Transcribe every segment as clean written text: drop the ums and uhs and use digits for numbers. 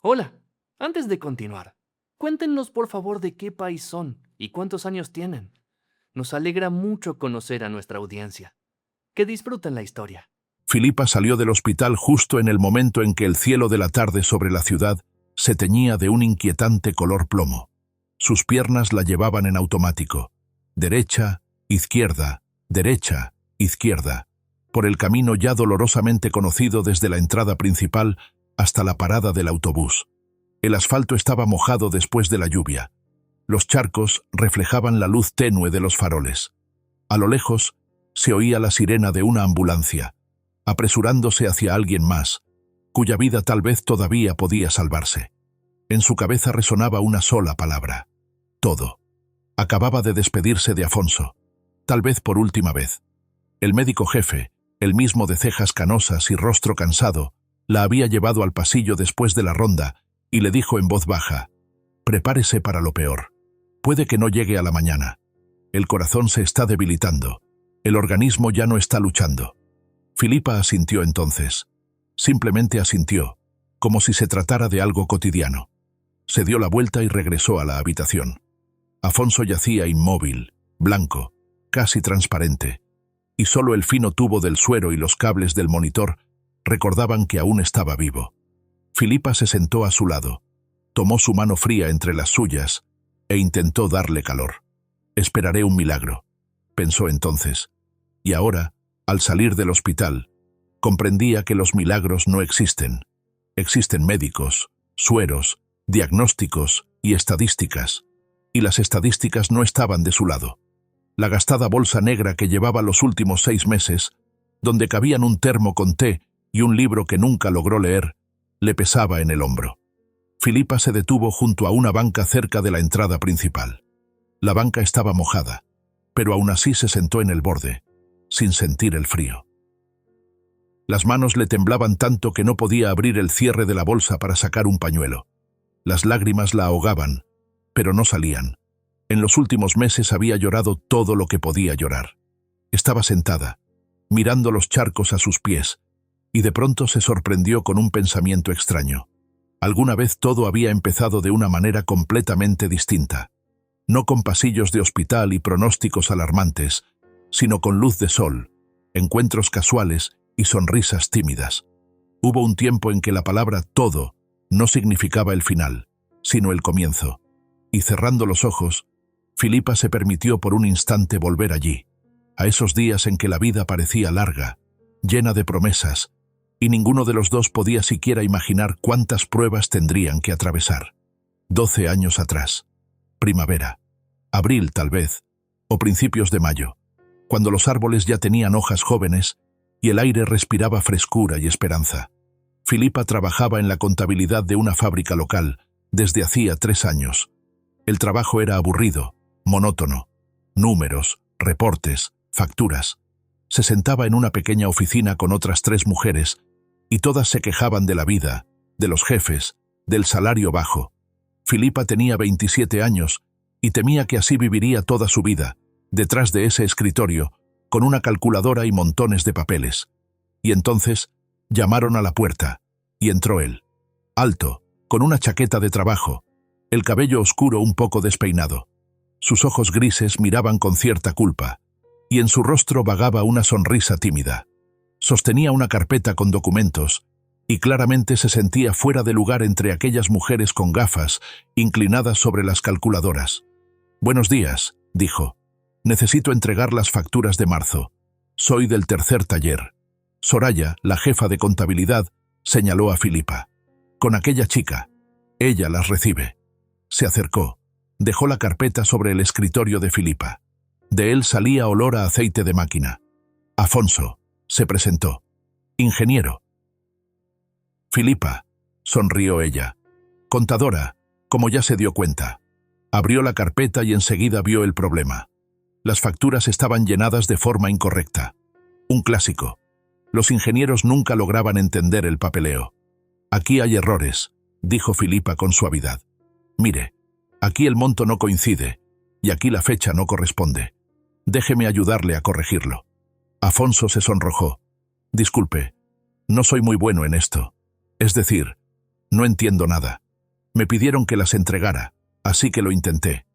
Hola, antes de continuar, cuéntenos por favor de qué país son y cuántos años tienen. Nos alegra mucho conocer a nuestra audiencia. Que disfruten la historia. Filipa salió del hospital justo en el momento en que el cielo de la tarde sobre la ciudad se teñía de un inquietante color plomo. Sus piernas la llevaban en automático. Derecha, izquierda, derecha, izquierda. Por el camino ya dolorosamente conocido desde la entrada principal hasta la parada del autobús. El asfalto estaba mojado después de la lluvia. Los charcos reflejaban la luz tenue de los faroles. A lo lejos se oía la sirena de una ambulancia, apresurándose hacia alguien más, cuya vida tal vez todavía podía salvarse. En su cabeza resonaba una sola palabra: todo. Acababa de despedirse de Afonso, tal vez por última vez. El médico jefe, el mismo de cejas canosas y rostro cansado, la había llevado al pasillo después de la ronda y le dijo en voz baja: «Prepárese para lo peor. Puede que no llegue a la mañana. El corazón se está debilitando. El organismo ya no está luchando». Filipa asintió entonces. Simplemente asintió, como si se tratara de algo cotidiano. Se dio la vuelta y regresó a la habitación. Afonso yacía inmóvil, blanco, casi transparente, y solo el fino tubo del suero y los cables del monitor recordaban que aún estaba vivo. Filipa se sentó a su lado, tomó su mano fría entre las suyas e intentó darle calor. «Esperaré un milagro», pensó entonces, y ahora, al salir del hospital, comprendía que los milagros no existen. Existen médicos, sueros, diagnósticos y estadísticas, y las estadísticas no estaban de su lado. La gastada bolsa negra que llevaba los últimos 6 meses, donde cabían un termo con té y un libro que nunca logró leer, le pesaba en el hombro. Filipa se detuvo junto a una banca cerca de la entrada principal. La banca estaba mojada, pero aún así se sentó en el borde, sin sentir el frío. Las manos le temblaban tanto que no podía abrir el cierre de la bolsa para sacar un pañuelo. Las lágrimas la ahogaban, pero no salían. En los últimos meses había llorado todo lo que podía llorar. Estaba sentada, mirando los charcos a sus pies, y de pronto se sorprendió con un pensamiento extraño. Alguna vez todo había empezado de una manera completamente distinta. No con pasillos de hospital y pronósticos alarmantes, sino con luz de sol, encuentros casuales y sonrisas tímidas. Hubo un tiempo en que la palabra todo no significaba el final, sino el comienzo. Y cerrando los ojos, Filipa se permitió por un instante volver allí, a esos días en que la vida parecía larga, llena de promesas, y ninguno de los dos podía siquiera imaginar cuántas pruebas tendrían que atravesar. 12 años atrás. Primavera. Abril, tal vez, o principios de mayo, cuando los árboles ya tenían hojas jóvenes y el aire respiraba frescura y esperanza. Filipa trabajaba en la contabilidad de una fábrica local desde hacía 3 años. El trabajo era aburrido, monótono. Números, reportes, facturas. Se sentaba en una pequeña oficina con otras 3 mujeres y todas se quejaban de la vida, de los jefes, del salario bajo. Filipa tenía 27 años y temía que así viviría toda su vida, detrás de ese escritorio, con una calculadora y montones de papeles. Y entonces llamaron a la puerta, y entró él. Alto, con una chaqueta de trabajo, el cabello oscuro un poco despeinado. Sus ojos grises miraban con cierta culpa, y en su rostro vagaba una sonrisa tímida. Sostenía una carpeta con documentos, y claramente se sentía fuera de lugar entre aquellas mujeres con gafas, inclinadas sobre las calculadoras. «Buenos días», dijo. «Necesito entregar las facturas de marzo. Soy del tercer taller». Soraya, la jefa de contabilidad, señaló a Filipa. «Con aquella chica. Ella las recibe». Se acercó. Dejó la carpeta sobre el escritorio de Filipa. De él salía olor a aceite de máquina. «Afonso», se presentó. «Ingeniero». «Filipa», sonrió ella. «Contadora», como ya se dio cuenta. Abrió la carpeta y enseguida vio el problema. Las facturas estaban llenadas de forma incorrecta. Un clásico. Los ingenieros nunca lograban entender el papeleo. «Aquí hay errores», dijo Filipa con suavidad. «Mire, aquí el monto no coincide, y aquí la fecha no corresponde. Déjeme ayudarle a corregirlo». Afonso se sonrojó. «Disculpe, no soy muy bueno en esto. Es decir, No entiendo nada. Me pidieron que las entregara, así que lo intenté.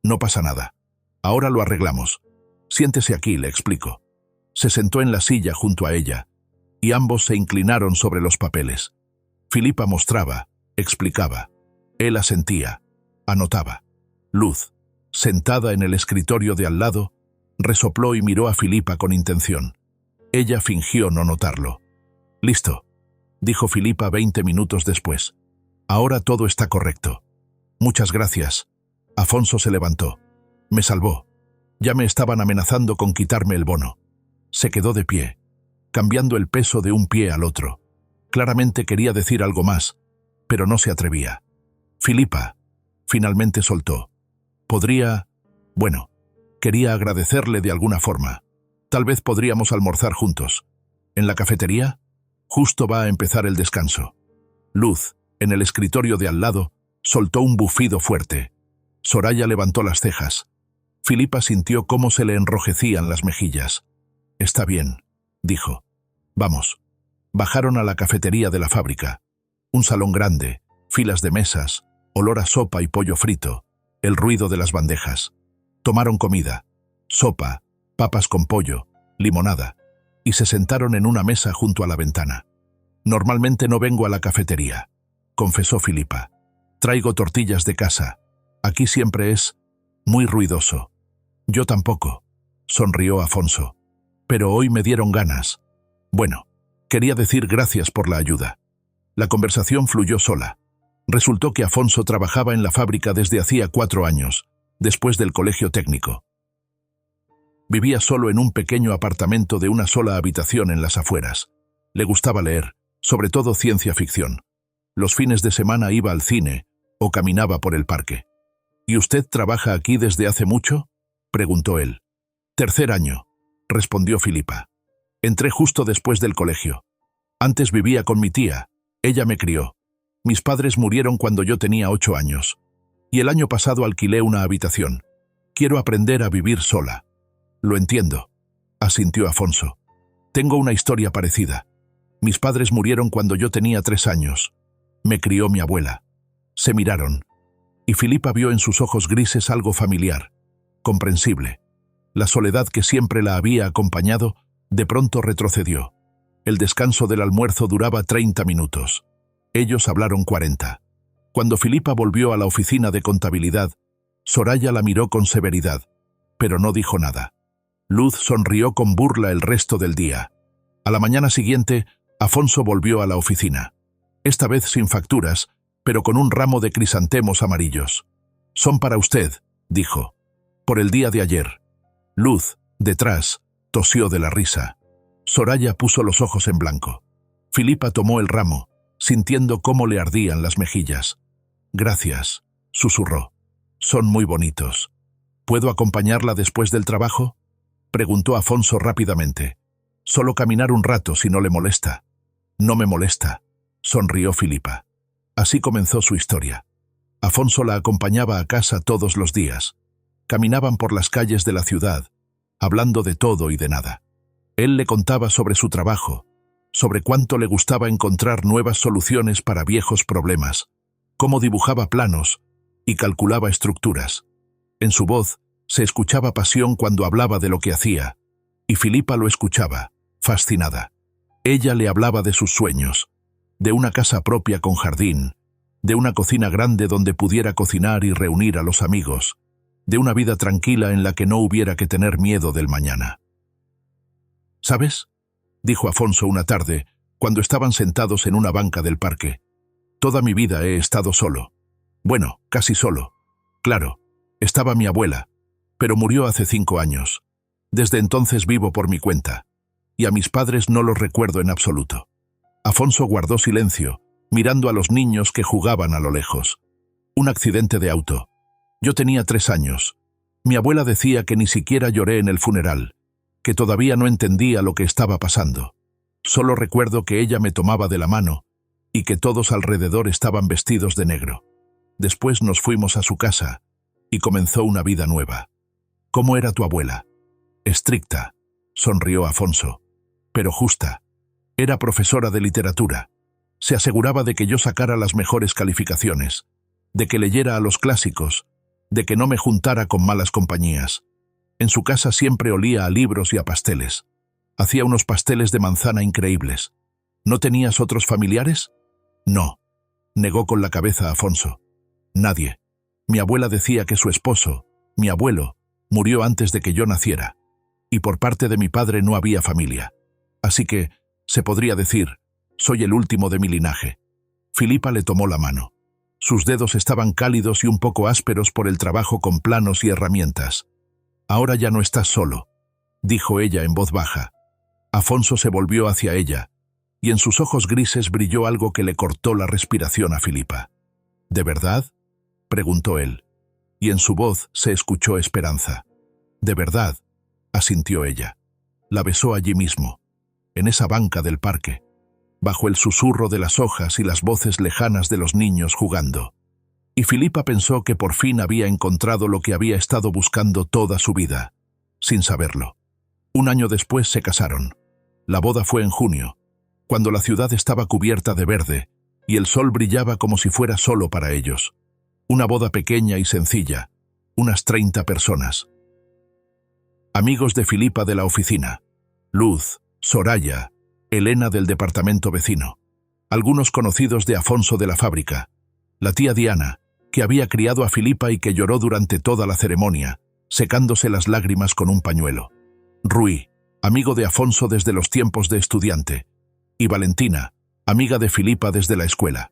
No pasa nada. Ahora lo arreglamos. Siéntese aquí, le explico. Se sentó en la silla junto a ella, y ambos se inclinaron sobre los papeles. Filipa mostraba, explicaba. Él asentía, anotaba. Luz, sentada en el escritorio de al lado, resopló y miró a Filipa con intención. Ella fingió no notarlo. «Listo», dijo Filipa 20 minutos después. «Ahora todo está correcto». «Muchas gracias». Afonso se levantó. «Me salvó. Ya me estaban amenazando con quitarme el bono». Se quedó de pie, cambiando el peso de un pie al otro. Claramente quería decir algo más, pero no se atrevía. «Filipa», finalmente soltó. «Podría... Bueno, quería agradecerle de alguna forma. Tal vez podríamos almorzar juntos. ¿En la cafetería? Justo va a empezar el descanso». Luz, en el escritorio de al lado, soltó un bufido fuerte. Soraya levantó las cejas. Filipa sintió cómo se le enrojecían las mejillas. «Está bien», dijo. «Vamos». Bajaron a la cafetería de la fábrica. Un salón grande, filas de mesas, olor a sopa y pollo frito, el ruido de las bandejas. Tomaron comida, sopa, papas con pollo, limonada, y se sentaron en una mesa junto a la ventana. «Normalmente no vengo a la cafetería», confesó Filipa. «Traigo tortillas de casa. Aquí siempre es muy ruidoso». «Yo tampoco», sonrió Afonso. «Pero hoy me dieron ganas. Bueno, quería decir gracias por la ayuda». La conversación fluyó sola. Resultó que Afonso trabajaba en la fábrica desde hacía 4 años, después del colegio técnico. Vivía solo en un pequeño apartamento de una sola habitación en las afueras. Le gustaba leer, sobre todo ciencia ficción. Los fines de semana iba al cine o caminaba por el parque. «¿Y usted trabaja aquí desde hace mucho?», preguntó él. «Tercer año», respondió Filipa. «Entré justo después del colegio. Antes vivía con mi tía. Ella me crió. Mis padres murieron cuando yo tenía 8 años. Y el año pasado alquilé una habitación. Quiero aprender a vivir sola». «Lo entiendo», asintió Afonso. «Tengo una historia parecida. Mis padres murieron cuando yo tenía 3 años. Me crió mi abuela». Se miraron, y Filipa vio en sus ojos grises algo familiar, comprensible. La soledad que siempre la había acompañado, de pronto retrocedió. El descanso del almuerzo duraba 30 minutos. Ellos hablaron 40. Cuando Filipa volvió a la oficina de contabilidad, Soraya la miró con severidad, pero no dijo nada. Luz sonrió con burla el resto del día. A la mañana siguiente, Afonso volvió a la oficina. Esta vez sin facturas, pero con un ramo de crisantemos amarillos. «Son para usted», dijo. «Por el día de ayer». Luz, detrás, tosió de la risa. Soraya puso los ojos en blanco. Filipa tomó el ramo, sintiendo cómo le ardían las mejillas. «Gracias», susurró. «Son muy bonitos». «¿Puedo acompañarla después del trabajo?», preguntó Afonso rápidamente. «Solo caminar un rato si no le molesta». «No me molesta», sonrió Filipa. Así comenzó su historia. Afonso la acompañaba a casa todos los días. Caminaban por las calles de la ciudad, hablando de todo y de nada. Él le contaba sobre su trabajo, sobre cuánto le gustaba encontrar nuevas soluciones para viejos problemas, cómo dibujaba planos y calculaba estructuras. En su voz se escuchaba pasión cuando hablaba de lo que hacía, y Filipa lo escuchaba, fascinada. Ella le hablaba de sus sueños, de una casa propia con jardín, de una cocina grande donde pudiera cocinar y reunir a los amigos, de una vida tranquila en la que no hubiera que tener miedo del mañana. «¿Sabes?», dijo Afonso una tarde, cuando estaban sentados en una banca del parque. «Toda mi vida he estado solo. Bueno, casi solo. Claro, estaba mi abuela, pero murió hace 5 años. Desde entonces vivo por mi cuenta, y a mis padres no los recuerdo en absoluto». Afonso guardó silencio, mirando a los niños que jugaban a lo lejos. «Un accidente de auto. Yo tenía 3 años. Mi abuela decía que ni siquiera lloré en el funeral, que todavía no entendía lo que estaba pasando. Solo recuerdo que ella me tomaba de la mano y que todos alrededor estaban vestidos de negro. Después nos fuimos a su casa y comenzó una vida nueva». «¿Cómo era tu abuela?». «Estricta», sonrió Afonso, «pero justa. Era profesora de literatura. Se aseguraba de que yo sacara las mejores calificaciones, de que leyera a los clásicos, de que no me juntara con malas compañías. En su casa siempre olía a libros y a pasteles. Hacía unos pasteles de manzana increíbles. ¿No tenías otros familiares? No, negó con la cabeza Afonso. Nadie. Mi abuela decía que su esposo, mi abuelo, murió antes de que yo naciera, y por parte de mi padre no había familia. Así que, se podría decir, soy el último de mi linaje. Filipa le tomó la mano. Sus dedos estaban cálidos y un poco ásperos por el trabajo con planos y herramientas. Ahora ya no estás solo, dijo ella en voz baja. Afonso se volvió hacia ella, y en sus ojos grises brilló algo que le cortó la respiración a Filipa. ¿De verdad?, preguntó él, y en su voz se escuchó esperanza. «De verdad», asintió ella. La besó allí mismo, en esa banca del parque, bajo el susurro de las hojas y las voces lejanas de los niños jugando. Y Filipa pensó que por fin había encontrado lo que había estado buscando toda su vida, sin saberlo. Un año después se casaron. La boda fue en junio, cuando la ciudad estaba cubierta de verde y el sol brillaba como si fuera solo para ellos. Una boda pequeña y sencilla, unas 30 personas. Amigos de Filipa de la oficina, Luz, Soraya, Elena del departamento vecino, algunos conocidos de Afonso de la fábrica, la tía Diana, que había criado a Filipa y que lloró durante toda la ceremonia, secándose las lágrimas con un pañuelo. Rui, amigo de Afonso desde los tiempos de estudiante, y Valentina, amiga de Filipa desde la escuela.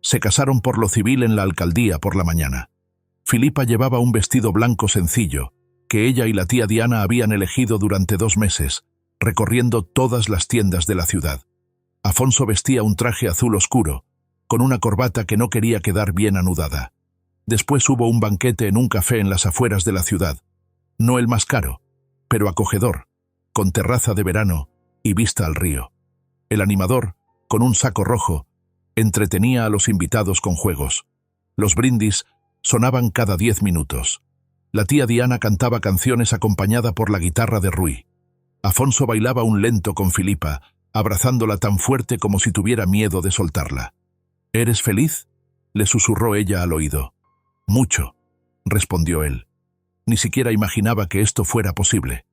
Se casaron por lo civil en la alcaldía por la mañana. Filipa llevaba un vestido blanco sencillo, que ella y la tía Diana habían elegido durante 2 meses, recorriendo todas las tiendas de la ciudad. Afonso vestía un traje azul oscuro, con una corbata que no quería quedar bien anudada. Después hubo un banquete en un café en las afueras de la ciudad. No el más caro, pero acogedor, con terraza de verano y vista al río. El animador, con un saco rojo, entretenía a los invitados con juegos. Los brindis sonaban cada 10 minutos. La tía Diana cantaba canciones acompañada por la guitarra de Rui. Afonso bailaba un lento con Filipa, abrazándola tan fuerte como si tuviera miedo de soltarla. ¿Eres feliz?, le susurró ella al oído. Mucho, respondió él. Ni siquiera imaginaba que esto fuera posible.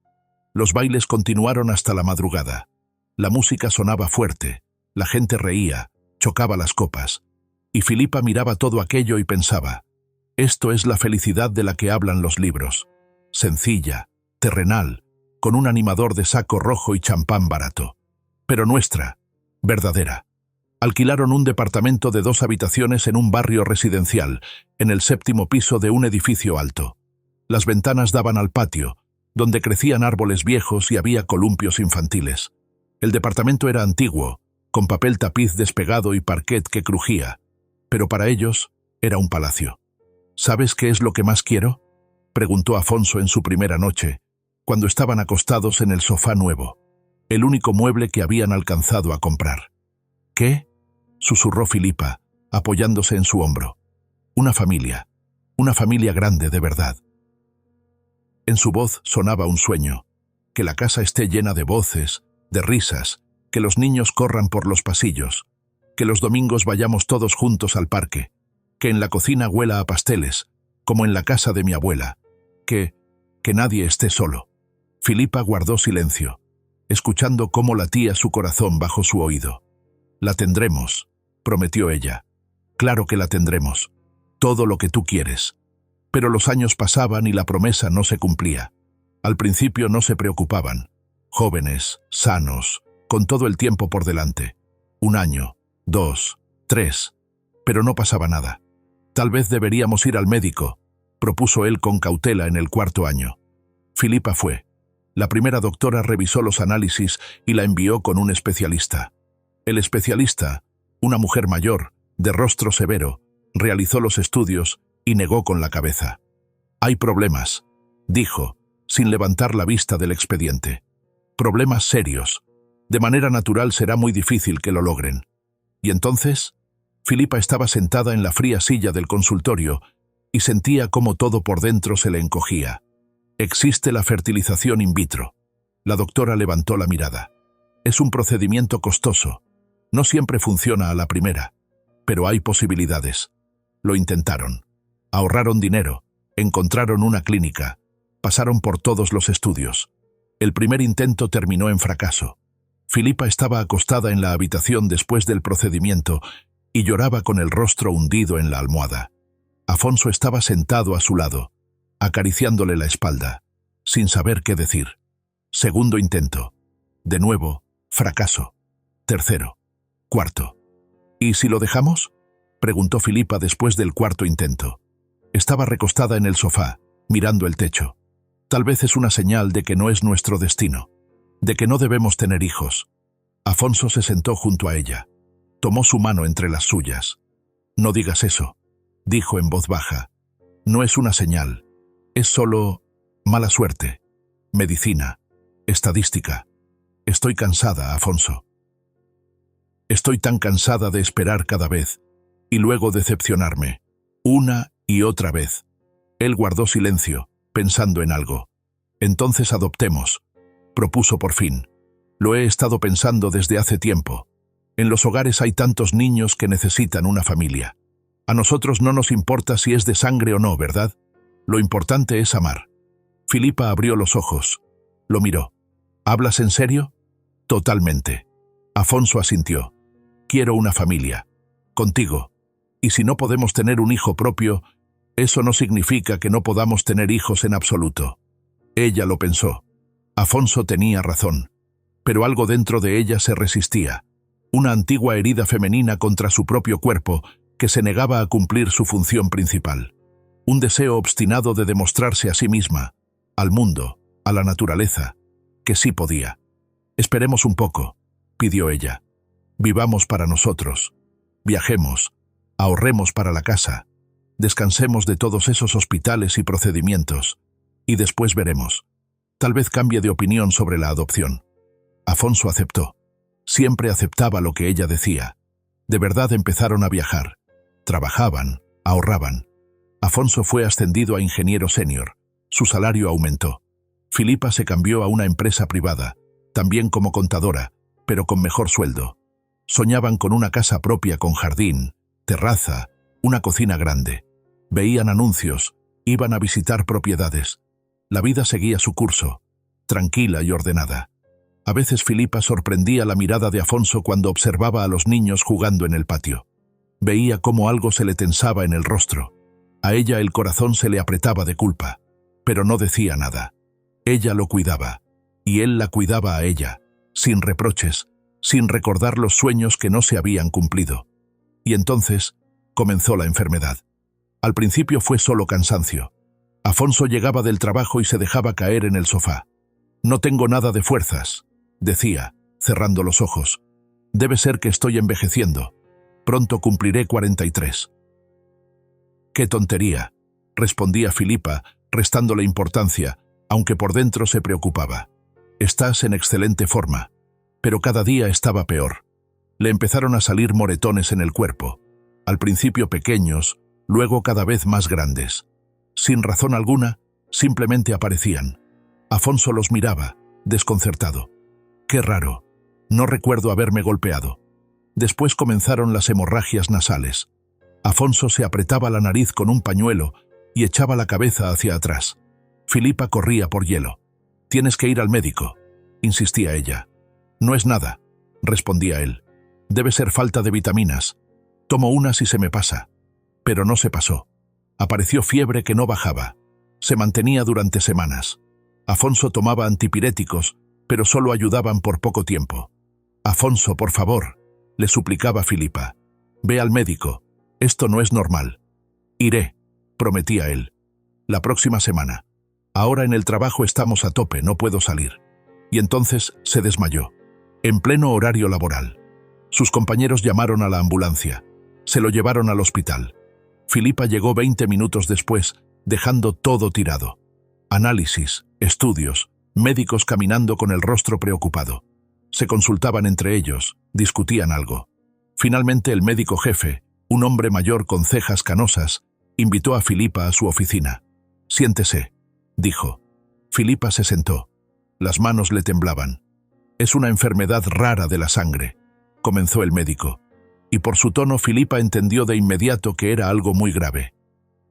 Los bailes continuaron hasta la madrugada. La música sonaba fuerte, la gente reía, chocaba las copas, y Filipa miraba todo aquello y pensaba, esto es la felicidad de la que hablan los libros, sencilla, terrenal, con un animador de saco rojo y champán barato, pero nuestra, verdadera. Alquilaron un departamento de 2 habitaciones en un barrio residencial, en el 7º piso de un edificio alto. Las ventanas daban al patio, donde crecían árboles viejos y había columpios infantiles. El departamento era antiguo, con papel tapiz despegado y parquet que crujía, pero para ellos era un palacio. ¿Sabes qué es lo que más quiero?, preguntó Afonso en su primera noche, cuando estaban acostados en el sofá nuevo, el único mueble que habían alcanzado a comprar. ¿Qué?, susurró Filipa, apoyándose en su hombro. Una familia grande de verdad. En su voz sonaba un sueño, que la casa esté llena de voces, de risas, que los niños corran por los pasillos, que los domingos vayamos todos juntos al parque, que en la cocina huela a pasteles, como en la casa de mi abuela, que nadie esté solo. Filipa guardó silencio, escuchando cómo latía su corazón bajo su oído. La tendremos, prometió ella. Claro que la tendremos, todo lo que tú quieres. Pero los años pasaban y la promesa no se cumplía. Al principio no se preocupaban, jóvenes, sanos, con todo el tiempo por delante. 1 año, 2, 3, pero no pasaba nada. Tal vez deberíamos ir al médico, propuso él con cautela en el 4º año. Filipa fue. La primera doctora revisó los análisis y la envió con un especialista. El especialista, una mujer mayor, de rostro severo, realizó los estudios y negó con la cabeza. Hay problemas, dijo, sin levantar la vista del expediente. Problemas serios. De manera natural será muy difícil que lo logren. ¿Y entonces? Filipa estaba sentada en la fría silla del consultorio y sentía cómo todo por dentro se le encogía. Existe la fertilización in vitro. La doctora levantó la mirada. Es un procedimiento costoso. No siempre funciona a la primera, pero hay posibilidades. Lo intentaron. Ahorraron dinero, encontraron una clínica, pasaron por todos los estudios. El primer intento terminó en fracaso. Filipa estaba acostada en la habitación después del procedimiento y lloraba con el rostro hundido en la almohada. Afonso estaba sentado a su lado, acariciándole la espalda, sin saber qué decir. Segundo intento. De nuevo, fracaso. Tercero. Cuarto. ¿Y si lo dejamos?, preguntó Filipa después del cuarto intento. Estaba recostada en el sofá, mirando el techo. Tal vez es una señal de que no es nuestro destino, de que no debemos tener hijos. Afonso se sentó junto a ella. Tomó su mano entre las suyas. «No digas eso», dijo en voz baja. «No es una señal. Es solo mala suerte. Medicina. Estadística. Estoy cansada, Afonso. Estoy tan cansada de esperar cada vez y luego decepcionarme, una y otra vez». Él guardó silencio, pensando en algo. «Entonces adoptemos», propuso por fin. «Lo he estado pensando desde hace tiempo. En los hogares hay tantos niños que necesitan una familia. A nosotros no nos importa si es de sangre o no, ¿verdad? Lo importante es amar». Filipa abrió los ojos. Lo miró. «¿Hablas en serio?». «Totalmente». Afonso asintió. «Quiero una familia. Contigo. Y si no podemos tener un hijo propio, eso no significa que no podamos tener hijos en absoluto». Ella lo pensó. Afonso tenía razón. Pero algo dentro de ella se resistía. Una antigua herida femenina contra su propio cuerpo que se negaba a cumplir su función principal. Un deseo obstinado de demostrarse a sí misma, al mundo, a la naturaleza, que sí podía. «Esperemos un poco», pidió ella. «Vivamos para nosotros. Viajemos. Ahorremos para la casa. Descansemos de todos esos hospitales y procedimientos. Y después veremos. Tal vez cambie de opinión sobre la adopción». Afonso aceptó. Siempre aceptaba lo que ella decía. De verdad empezaron a viajar. Trabajaban, ahorraban. Afonso fue ascendido a ingeniero senior. Su salario aumentó. Filipa se cambió a una empresa privada, también como contadora, pero con mejor sueldo. Soñaban con una casa propia con jardín, terraza, una cocina grande. Veían anuncios, iban a visitar propiedades. La vida seguía su curso, tranquila y ordenada. A veces Filipa sorprendía la mirada de Afonso cuando observaba a los niños jugando en el patio. Veía cómo algo se le tensaba en el rostro. A ella el corazón se le apretaba de culpa, pero no decía nada. Ella lo cuidaba, y él la cuidaba a ella, sin reproches, sin recordar los sueños que no se habían cumplido. Y entonces comenzó la enfermedad. Al principio fue solo cansancio. Afonso llegaba del trabajo y se dejaba caer en el sofá. «No tengo nada de fuerzas», decía, cerrando los ojos. «Debe ser que estoy envejeciendo. Pronto cumpliré 43». «Qué tontería», respondía Filipa, restándole importancia, aunque por dentro se preocupaba. «Estás en excelente forma». Pero cada día estaba peor. Le empezaron a salir moretones en el cuerpo. Al principio pequeños, luego cada vez más grandes. Sin razón alguna, simplemente aparecían. Afonso los miraba, desconcertado. «Qué raro. No recuerdo haberme golpeado». Después comenzaron las hemorragias nasales. Afonso se apretaba la nariz con un pañuelo y echaba la cabeza hacia atrás. Filipa corría por hielo. «Tienes que ir al médico», insistía ella. «No es nada», respondía él. «Debe ser falta de vitaminas. Tomo unas y se me pasa». Pero no se pasó. Apareció fiebre que no bajaba. Se mantenía durante semanas. Afonso tomaba antipiréticos, pero solo ayudaban por poco tiempo. «Afonso, por favor», le suplicaba Filipa. «Ve al médico. Esto no es normal». «Iré», prometía él. «La próxima semana. Ahora en el trabajo estamos a tope, no puedo salir». Y entonces se desmayó, en pleno horario laboral. Sus compañeros llamaron a la ambulancia. Se lo llevaron al hospital. Filipa llegó 20 minutos después, dejando todo tirado. Análisis, estudios, médicos caminando con el rostro preocupado. Se consultaban entre ellos, discutían algo. Finalmente el médico jefe, un hombre mayor con cejas canosas, invitó a Filipa a su oficina. «Siéntese», dijo. Filipa se sentó. Las manos le temblaban. «Es una enfermedad rara de la sangre. comenzó el médico, y por su tono Filipa entendió de inmediato que era algo muy grave.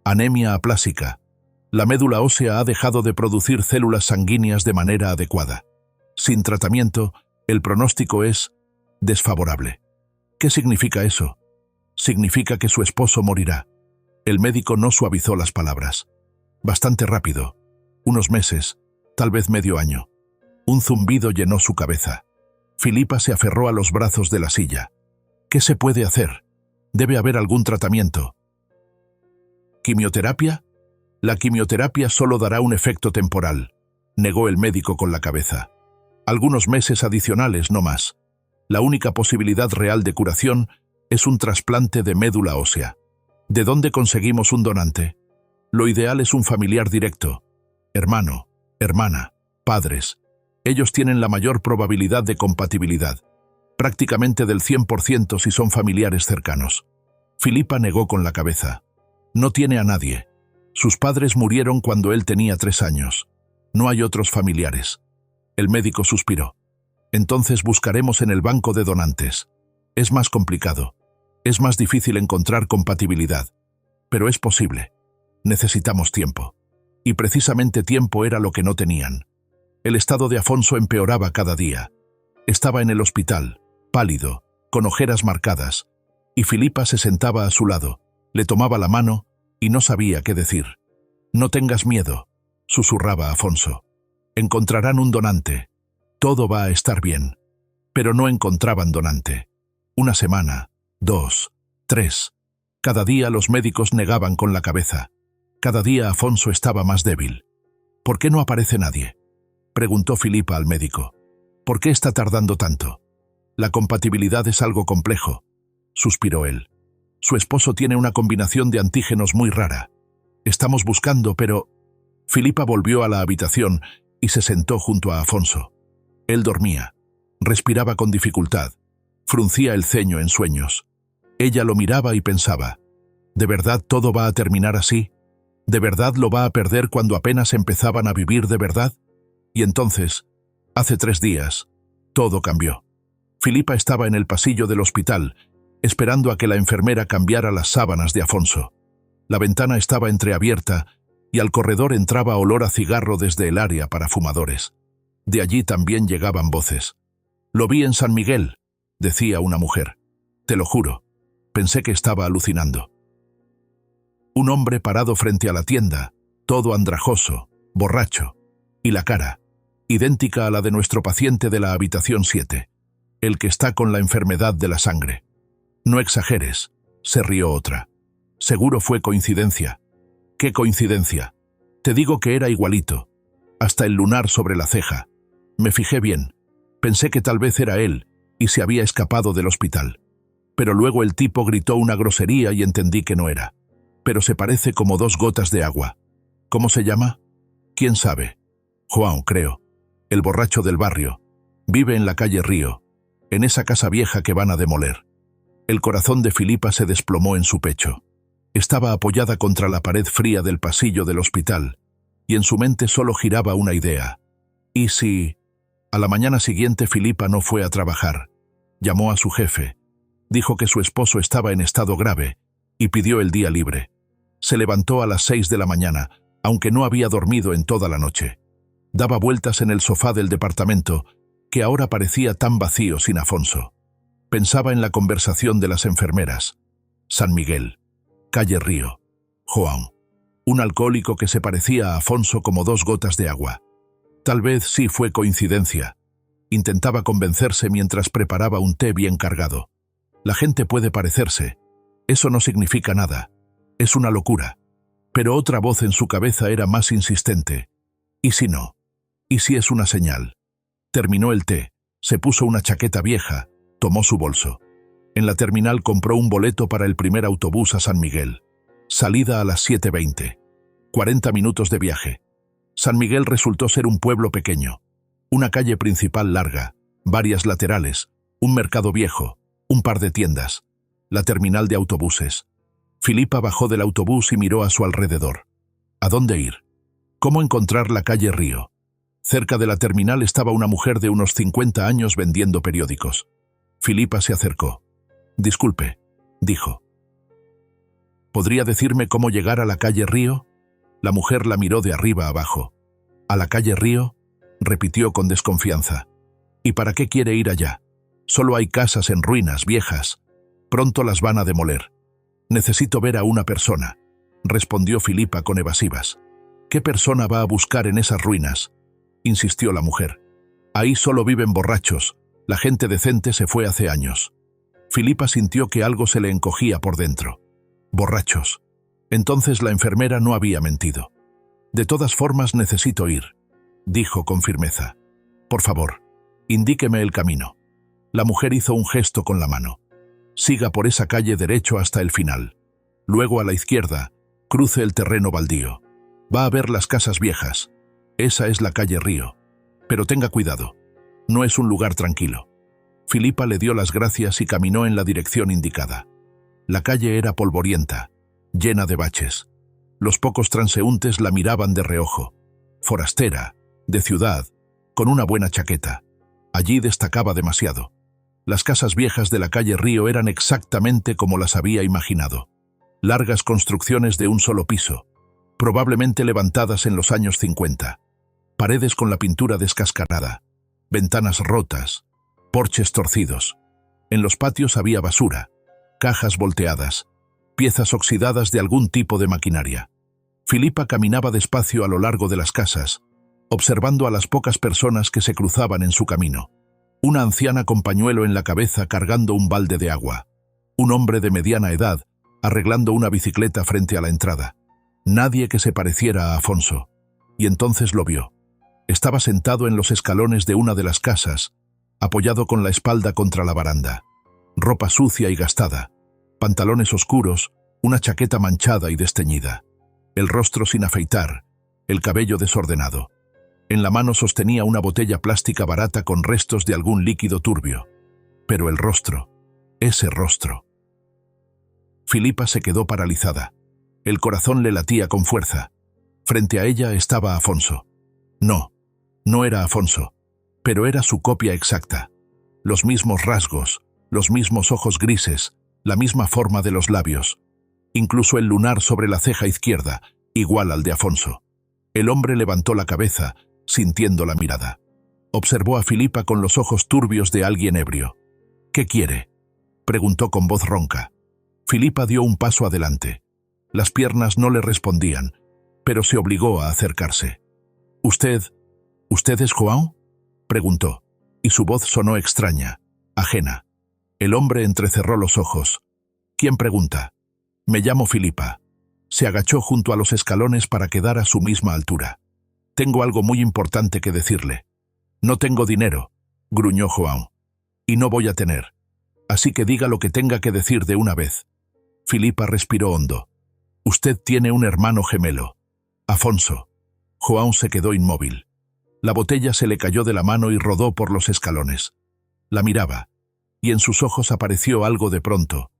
Anemia aplásica. La médula ósea ha dejado de producir células sanguíneas de manera adecuada. Sin tratamiento, el pronóstico es desfavorable. ¿Qué significa eso? Significa que su esposo morirá. El médico no suavizó las palabras. Bastante rápido. Unos meses, tal vez medio año. Un zumbido llenó su cabeza. Filipa se aferró a los brazos de la silla. ¿Qué se puede hacer? Debe haber algún tratamiento. ¿Quimioterapia? La quimioterapia solo dará un efecto temporal, negó el médico con la cabeza. Algunos meses adicionales, no más. La única posibilidad real de curación es un trasplante de médula ósea. ¿De dónde conseguimos un donante? Lo ideal es un familiar directo. Hermano, hermana, padres. Ellos tienen la mayor probabilidad de compatibilidad. Prácticamente del 100% si son familiares cercanos. Filipa negó con la cabeza. No tiene a nadie. Sus padres murieron cuando él tenía 3 años. No hay otros familiares. El médico suspiró. Entonces buscaremos en el banco de donantes. Es más complicado. Es más difícil encontrar compatibilidad. Pero es posible. Necesitamos tiempo. Y precisamente tiempo era lo que no tenían. El estado de Afonso empeoraba cada día. Estaba en el hospital, pálido, con ojeras marcadas, y Filipa se sentaba a su lado, le tomaba la mano y no sabía qué decir. «No tengas miedo», susurraba Afonso. «Encontrarán un donante. Todo va a estar bien». Pero no encontraban donante. 1 semana, 2, 3. Cada día los médicos negaban con la cabeza. Cada día Afonso estaba más débil. «¿Por qué no aparece nadie?», preguntó Filipa al médico. «¿Por qué está tardando tanto?» «La compatibilidad es algo complejo», suspiró él. «Su esposo tiene una combinación de antígenos muy rara. Estamos buscando, pero...» Filipa volvió a la habitación y se sentó junto a Afonso. Él dormía. Respiraba con dificultad. Fruncía el ceño en sueños. Ella lo miraba y pensaba, ¿de verdad todo va a terminar así? ¿De verdad lo va a perder cuando apenas empezaban a vivir de verdad? Y entonces, hace 3 días, todo cambió. Filipa estaba en el pasillo del hospital, esperando a que la enfermera cambiara las sábanas de Afonso. La ventana estaba entreabierta y al corredor entraba olor a cigarro desde el área para fumadores. De allí también llegaban voces. «Lo vi en San Miguel», decía una mujer. «Te lo juro, pensé que estaba alucinando». Un hombre parado frente a la tienda, todo andrajoso, borracho, y la cara, idéntica a la de nuestro paciente de la habitación 7, el que está con la enfermedad de la sangre. «No exageres», se rió otra. «Seguro fue coincidencia». «¿Qué coincidencia? Te digo que era igualito. Hasta el lunar sobre la ceja. Me fijé bien. Pensé que tal vez era él y se había escapado del hospital. Pero luego el tipo gritó una grosería y entendí que no era. Pero se parece como 2 gotas de agua. ¿Cómo se llama? ¿Quién sabe? Juan, creo. El borracho del barrio. Vive en la calle Río, en esa casa vieja que van a demoler». El corazón de Filipa se desplomó en su pecho. Estaba apoyada contra la pared fría del pasillo del hospital, y en su mente solo giraba una idea. ¿Y si...? A la mañana siguiente Filipa no fue a trabajar. Llamó a su jefe. Dijo que su esposo estaba en estado grave y pidió el día libre. Se levantó a las 6 de la mañana, aunque no había dormido en toda la noche. Daba vueltas en el sofá del departamento, que ahora parecía tan vacío sin Afonso. Pensaba en la conversación de las enfermeras. San Miguel, calle Río, Juan. Un alcohólico que se parecía a Afonso como 2 gotas de agua. Tal vez sí fue coincidencia. Intentaba convencerse mientras preparaba un té bien cargado. La gente puede parecerse. Eso no significa nada. Es una locura. Pero otra voz en su cabeza era más insistente. ¿Y si no? ¿Y si es una señal? Terminó el té, se puso una chaqueta vieja, tomó su bolso. En la terminal compró un boleto para el primer autobús a San Miguel. Salida a las 7:20. 40 minutos de viaje. San Miguel resultó ser un pueblo pequeño. Una calle principal larga, varias laterales, un mercado viejo, un par de tiendas, la terminal de autobuses. Filipa bajó del autobús y miró a su alrededor. ¿A dónde ir? ¿Cómo encontrar la calle Río? Cerca de la terminal estaba una mujer de unos 50 años vendiendo periódicos. Filipa se acercó. «Disculpe», dijo. «¿Podría decirme cómo llegar a la calle Río?» La mujer la miró de arriba abajo. «¿A la calle Río?», repitió con desconfianza. «¿Y para qué quiere ir allá? Solo hay casas en ruinas, viejas. Pronto las van a demoler. Necesito ver a una persona», respondió Filipa con evasivas. «¿Qué persona va a buscar en esas ruinas?», insistió la mujer. «Ahí solo viven borrachos. La gente decente se fue hace años». Filipa sintió que algo se le encogía por dentro. «Borrachos». Entonces la enfermera no había mentido. «De todas formas necesito ir», dijo con firmeza. «Por favor, indíqueme el camino». La mujer hizo un gesto con la mano. «Siga por esa calle derecho hasta el final. Luego a la izquierda, cruce el terreno baldío. Va a ver las casas viejas. Esa es la calle Río. Pero tenga cuidado. No es un lugar tranquilo». Filipa le dio las gracias y caminó en la dirección indicada. La calle era polvorienta, llena de baches. Los pocos transeúntes la miraban de reojo. Forastera, de ciudad, con una buena chaqueta. Allí destacaba demasiado. Las casas viejas de la calle Río eran exactamente como las había imaginado. Largas construcciones de un solo piso, probablemente levantadas en los años 50. Paredes con la pintura descascarada, ventanas rotas, porches torcidos. En los patios había basura, cajas volteadas, piezas oxidadas de algún tipo de maquinaria. Filipa caminaba despacio a lo largo de las casas, observando a las pocas personas que se cruzaban en su camino. Una anciana con pañuelo en la cabeza cargando un balde de agua. Un hombre de mediana edad arreglando una bicicleta frente a la entrada. Nadie que se pareciera a Afonso. Y entonces lo vio. Estaba sentado en los escalones de una de las casas, apoyado con la espalda contra la baranda. Ropa sucia y gastada, pantalones oscuros, una chaqueta manchada y desteñida. El rostro sin afeitar, el cabello desordenado. En la mano sostenía una botella plástica barata con restos de algún líquido turbio. Pero el rostro, ese rostro. Filipa se quedó paralizada. El corazón le latía con fuerza. Frente a ella estaba Afonso. No, no era Afonso, pero era su copia exacta. Los mismos rasgos, los mismos ojos grises, la misma forma de los labios. Incluso el lunar sobre la ceja izquierda, igual al de Afonso. El hombre levantó la cabeza, sintiendo la mirada. Observó a Filipa con los ojos turbios de alguien ebrio. «¿Qué quiere?», preguntó con voz ronca. Filipa dio un paso adelante. Las piernas no le respondían, pero se obligó a acercarse. «¿Usted es João?», preguntó, y su voz sonó extraña, ajena. El hombre entrecerró los ojos. «¿Quién pregunta?». «Me llamo Filipa». Se agachó junto a los escalones para quedar a su misma altura. «Tengo algo muy importante que decirle». «No tengo dinero», gruñó João. «Y no voy a tener. Así que diga lo que tenga que decir de una vez». Filipa respiró hondo. «Usted tiene un hermano gemelo, Afonso». João se quedó inmóvil. La botella se le cayó de la mano y rodó por los escalones. La miraba, y en sus ojos apareció algo de pronto.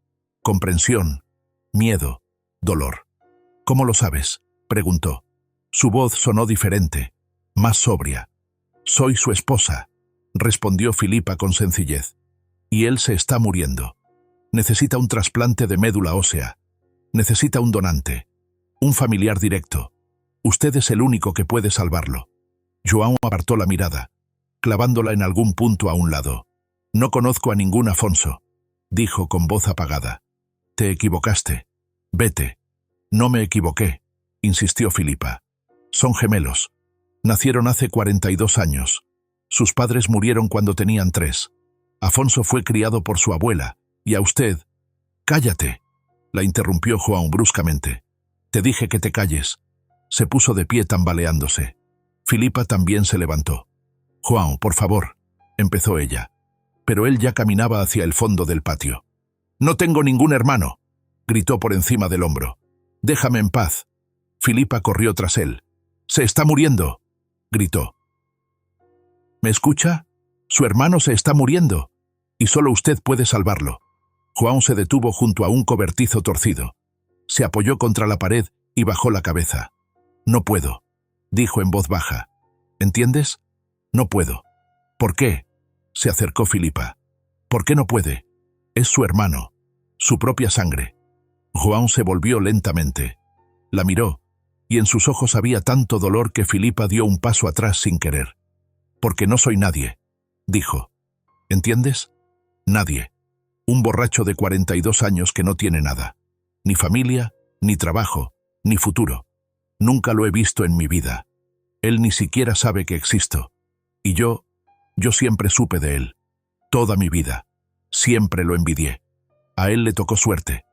Comprensión, miedo, dolor. «¿Cómo lo sabes?», preguntó. Su voz sonó diferente, más sobria. «Soy su esposa», respondió Filipa con sencillez. «Y él se está muriendo. Necesita un trasplante de médula ósea. Necesita un donante, un familiar directo. Usted es el único que puede salvarlo». João apartó la mirada, clavándola en algún punto a un lado. «No conozco a ningún Afonso», dijo con voz apagada. «Te equivocaste. Vete». «No me equivoqué», insistió Filipa. «Son gemelos. Nacieron hace 42 años. Sus padres murieron cuando tenían 3. Afonso fue criado por su abuela, y a usted...». «Cállate», la interrumpió João bruscamente. «Te dije que te calles». Se puso de pie tambaleándose. Filipa también se levantó. «João, por favor», empezó ella. Pero él ya caminaba hacia el fondo del patio. «No tengo ningún hermano», gritó por encima del hombro. «Déjame en paz». Filipa corrió tras él. «Se está muriendo», gritó. «¿Me escucha? Su hermano se está muriendo, y solo usted puede salvarlo». João se detuvo junto a un cobertizo torcido. Se apoyó contra la pared y bajó la cabeza. «No puedo», dijo en voz baja. «¿Entiendes? No puedo». «¿Por qué?», se acercó Filipa. ¿Por qué no puede? Es su hermano, su propia sangre. João se volvió lentamente. La miró, y en sus ojos había tanto dolor que Filipa dio un paso atrás sin querer. «Porque no soy nadie», dijo. «¿Entiendes? Nadie. Un borracho de 42 años que no tiene nada. Ni familia, ni trabajo, ni futuro. Nunca lo he visto en mi vida. Él ni siquiera sabe que existo. Y yo siempre supe de él. Toda mi vida. Siempre lo envidié. A él le tocó suerte.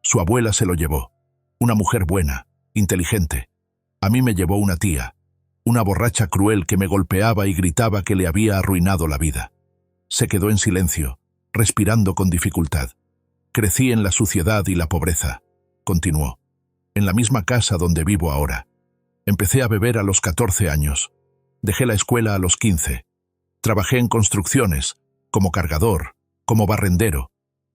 Su abuela se lo llevó. Una mujer buena, inteligente. A mí me llevó una tía. Una borracha cruel que me golpeaba y gritaba que le había arruinado la vida. Se quedó en silencio, respirando con dificultad. Crecí en la suciedad y la pobreza, continuó. En la misma casa donde vivo ahora. Empecé a beber a los 14 años. Dejé la escuela a los 15. Trabajé en construcciones, como cargador, como barrendero.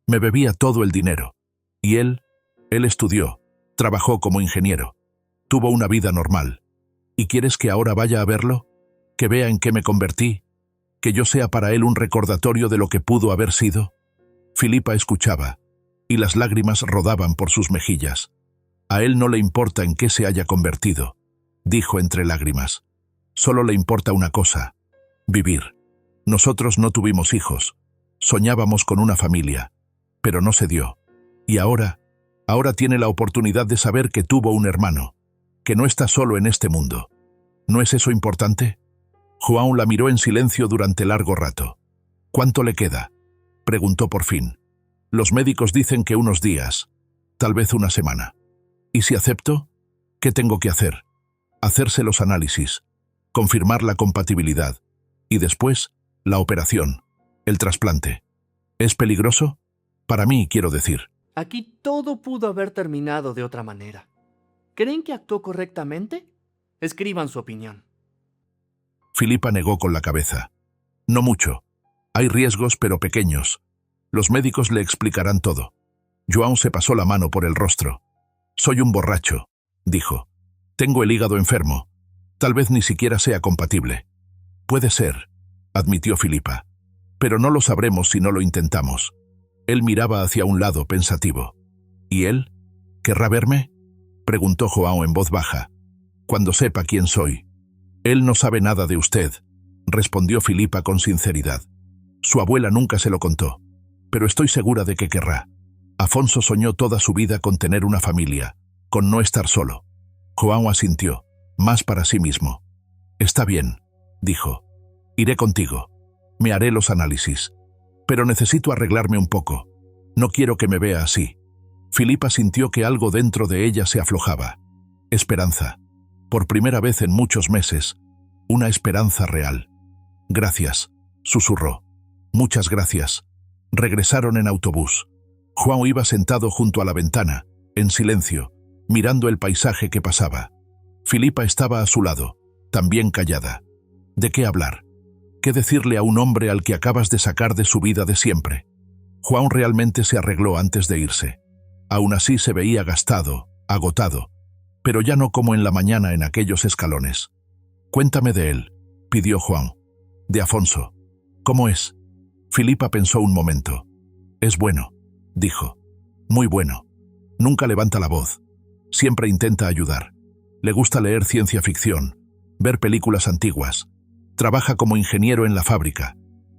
Me bebía todo el dinero. Y él estudió, trabajó como ingeniero. Tuvo una vida normal. ¿Y quieres que ahora vaya a verlo? ¿Que vea en qué me convertí? ¿Que yo sea para él un recordatorio de lo que pudo haber sido? Filipa escuchaba, y las lágrimas rodaban por sus mejillas. A él no le importa en qué se haya convertido, dijo entre lágrimas. Solo le importa una cosa: vivir. Nosotros no tuvimos hijos. Soñábamos con una familia, pero no se dio. Y ahora tiene la oportunidad de saber que tuvo un hermano, que no está solo en este mundo. ¿No es eso importante? João la miró en silencio durante largo rato. ¿Cuánto le queda?, preguntó por fin. Los médicos dicen que unos días, tal vez una semana. ¿Y si acepto? ¿Qué tengo que hacer? Hacerse los análisis, confirmar la compatibilidad, y después, la operación, el trasplante. ¿Es peligroso? Para mí, quiero decir. Aquí todo pudo haber terminado de otra manera. ¿Creen que actuó correctamente? Escriban su opinión. Filipa negó con la cabeza. No mucho. Hay riesgos, pero pequeños. Los médicos le explicarán todo. João se pasó la mano por el rostro. Soy un borracho, dijo. Tengo el hígado enfermo. Tal vez ni siquiera sea compatible. Puede ser, admitió Filipa. Pero no lo sabremos si no lo intentamos. Él miraba hacia un lado pensativo. ¿Y él? ¿Querrá verme?, preguntó João en voz baja. Cuando sepa quién soy. Él no sabe nada de usted, respondió Filipa con sinceridad. Su abuela nunca se lo contó, pero estoy segura de que querrá. Afonso soñó toda su vida con tener una familia, con no estar solo. João asintió, más para sí mismo. Está bien, dijo. Iré contigo. Me haré los análisis. Pero necesito arreglarme un poco. No quiero que me vea así. Filipa sintió que algo dentro de ella se aflojaba. Esperanza. Por primera vez en muchos meses. Una esperanza real. Gracias, susurró. Muchas gracias. Regresaron en autobús. João iba sentado junto a la ventana, en silencio, mirando el paisaje que pasaba. Filipa estaba a su lado, también callada. ¿De qué hablar? ¿Qué decirle a un hombre al que acabas de sacar de su vida de siempre? João realmente se arregló antes de irse. Aún así se veía gastado, agotado, pero ya no como en la mañana en aquellos escalones. Cuéntame de él, pidió João. De Afonso. ¿Cómo es? Filipa pensó un momento. Es bueno, dijo. Muy bueno. Nunca levanta la voz. Siempre intenta ayudar. Le gusta leer ciencia ficción, ver películas antiguas. Trabaja como ingeniero en la fábrica.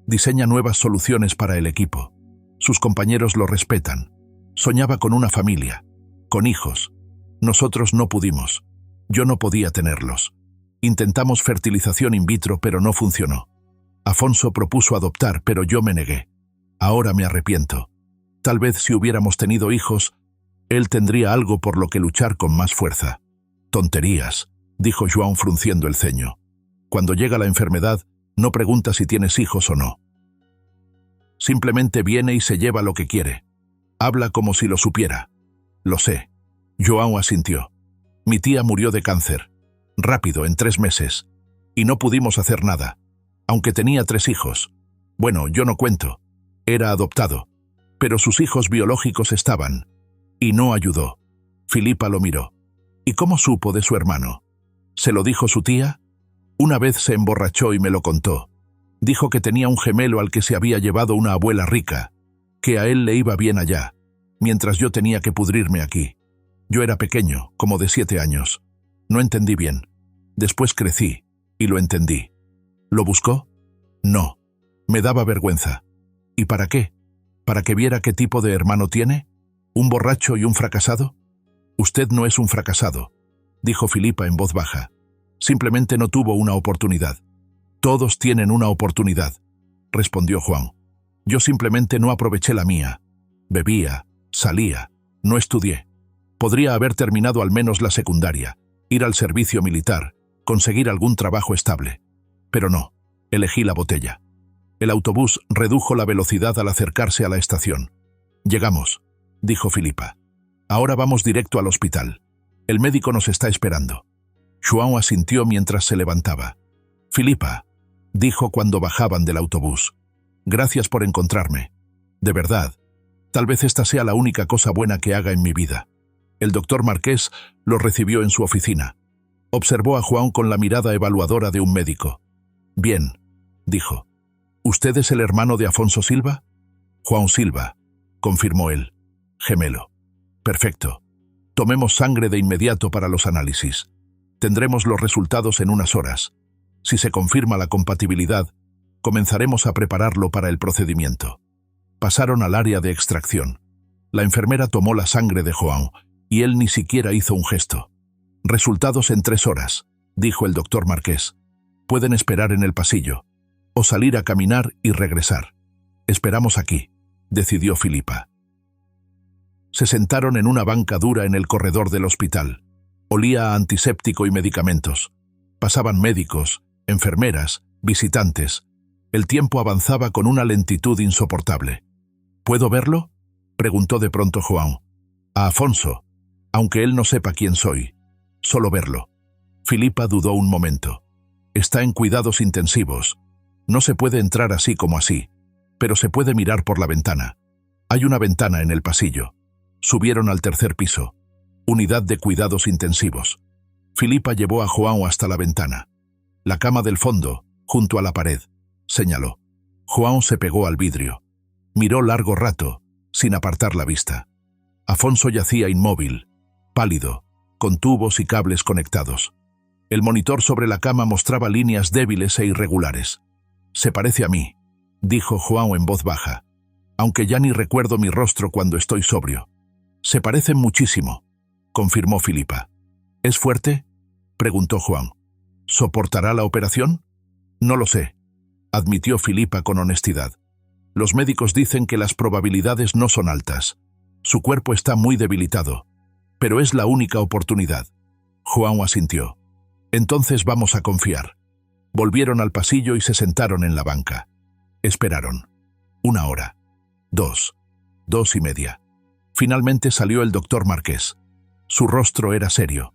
Diseña nuevas soluciones para el equipo. Sus compañeros lo respetan. Soñaba con una familia, con hijos. Nosotros no pudimos. Yo no podía tenerlos. Intentamos fertilización in vitro, pero no funcionó. Afonso propuso adoptar, pero yo me negué. Ahora me arrepiento. Tal vez si hubiéramos tenido hijos, él tendría algo por lo que luchar con más fuerza. Tonterías, dijo João frunciendo el ceño. Cuando llega la enfermedad, no pregunta si tienes hijos o no. Simplemente viene y se lleva lo que quiere. Habla como si lo supiera. Lo sé. João asintió. Mi tía murió de cáncer. Rápido, en 3 meses. Y no pudimos hacer nada. Aunque tenía 3 hijos. Bueno, yo no cuento. Era adoptado. Pero sus hijos biológicos estaban. Y no ayudó. Filipa lo miró. ¿Y cómo supo de su hermano? ¿Se lo dijo su tía? Una vez se emborrachó y me lo contó. Dijo que tenía un gemelo al que se había llevado una abuela rica, que a él le iba bien allá, mientras yo tenía que pudrirme aquí. Yo era pequeño, como de 7 años. No entendí bien. Después crecí, y lo entendí. ¿Lo buscó? No. Me daba vergüenza. ¿Y para qué? ¿Para que viera qué tipo de hermano tiene? ¿Un borracho y un fracasado? Usted no es un fracasado, dijo Filipa en voz baja. Simplemente no tuvo una oportunidad. Todos tienen una oportunidad, respondió Juan. Yo simplemente no aproveché la mía. Bebía, salía, no estudié. Podría haber terminado al menos la secundaria, ir al servicio militar, conseguir algún trabajo estable. Pero no, elegí la botella. El autobús redujo la velocidad al acercarse a la estación. Llegamos, dijo Filipa. Ahora vamos directo al hospital. El médico nos está esperando. João asintió mientras se levantaba. Filipa, dijo cuando bajaban del autobús. Gracias por encontrarme. De verdad, tal vez esta sea la única cosa buena que haga en mi vida. El doctor Marqués lo recibió en su oficina. Observó a João con la mirada evaluadora de un médico. Bien, dijo. ¿Usted es el hermano de Afonso Silva? João Silva, confirmó él. Gemelo. Perfecto. Tomemos sangre de inmediato para los análisis. Tendremos los resultados en unas horas. Si se confirma la compatibilidad, comenzaremos a prepararlo para el procedimiento. Pasaron al área de extracción. La enfermera tomó la sangre de João, y él ni siquiera hizo un gesto. Resultados en 3 horas, dijo el doctor Marqués. Pueden esperar en el pasillo, o salir a caminar y regresar. Esperamos aquí, decidió Filipa. Se sentaron en una banca dura en el corredor del hospital. Olía a antiséptico y medicamentos. Pasaban médicos, enfermeras, visitantes. El tiempo avanzaba con una lentitud insoportable. ¿Puedo verlo?, preguntó de pronto João. A Afonso, aunque él no sepa quién soy. Solo verlo. Filipa dudó un momento. Está en cuidados intensivos. No se puede entrar así como así, pero se puede mirar por la ventana. Hay una ventana en el pasillo. Subieron al 3er piso. Unidad de cuidados intensivos. Filipa llevó a João hasta la ventana. La cama del fondo, junto a la pared, señaló. João se pegó al vidrio. Miró largo rato, sin apartar la vista. Afonso yacía inmóvil, pálido, con tubos y cables conectados. El monitor sobre la cama mostraba líneas débiles e irregulares. Se parece a mí, dijo João en voz baja, aunque ya ni recuerdo mi rostro cuando estoy sobrio. Se parecen muchísimo, confirmó Filipa. ¿Es fuerte?, preguntó João. ¿Soportará la operación? No lo sé, admitió Filipa con honestidad. Los médicos dicen que las probabilidades no son altas. Su cuerpo está muy debilitado, pero es la única oportunidad. João asintió. Entonces vamos a confiar. Volvieron al pasillo y se sentaron en la banca. Esperaron. 1 hora. 2. 2:30. Finalmente salió el doctor Marqués. Su rostro era serio.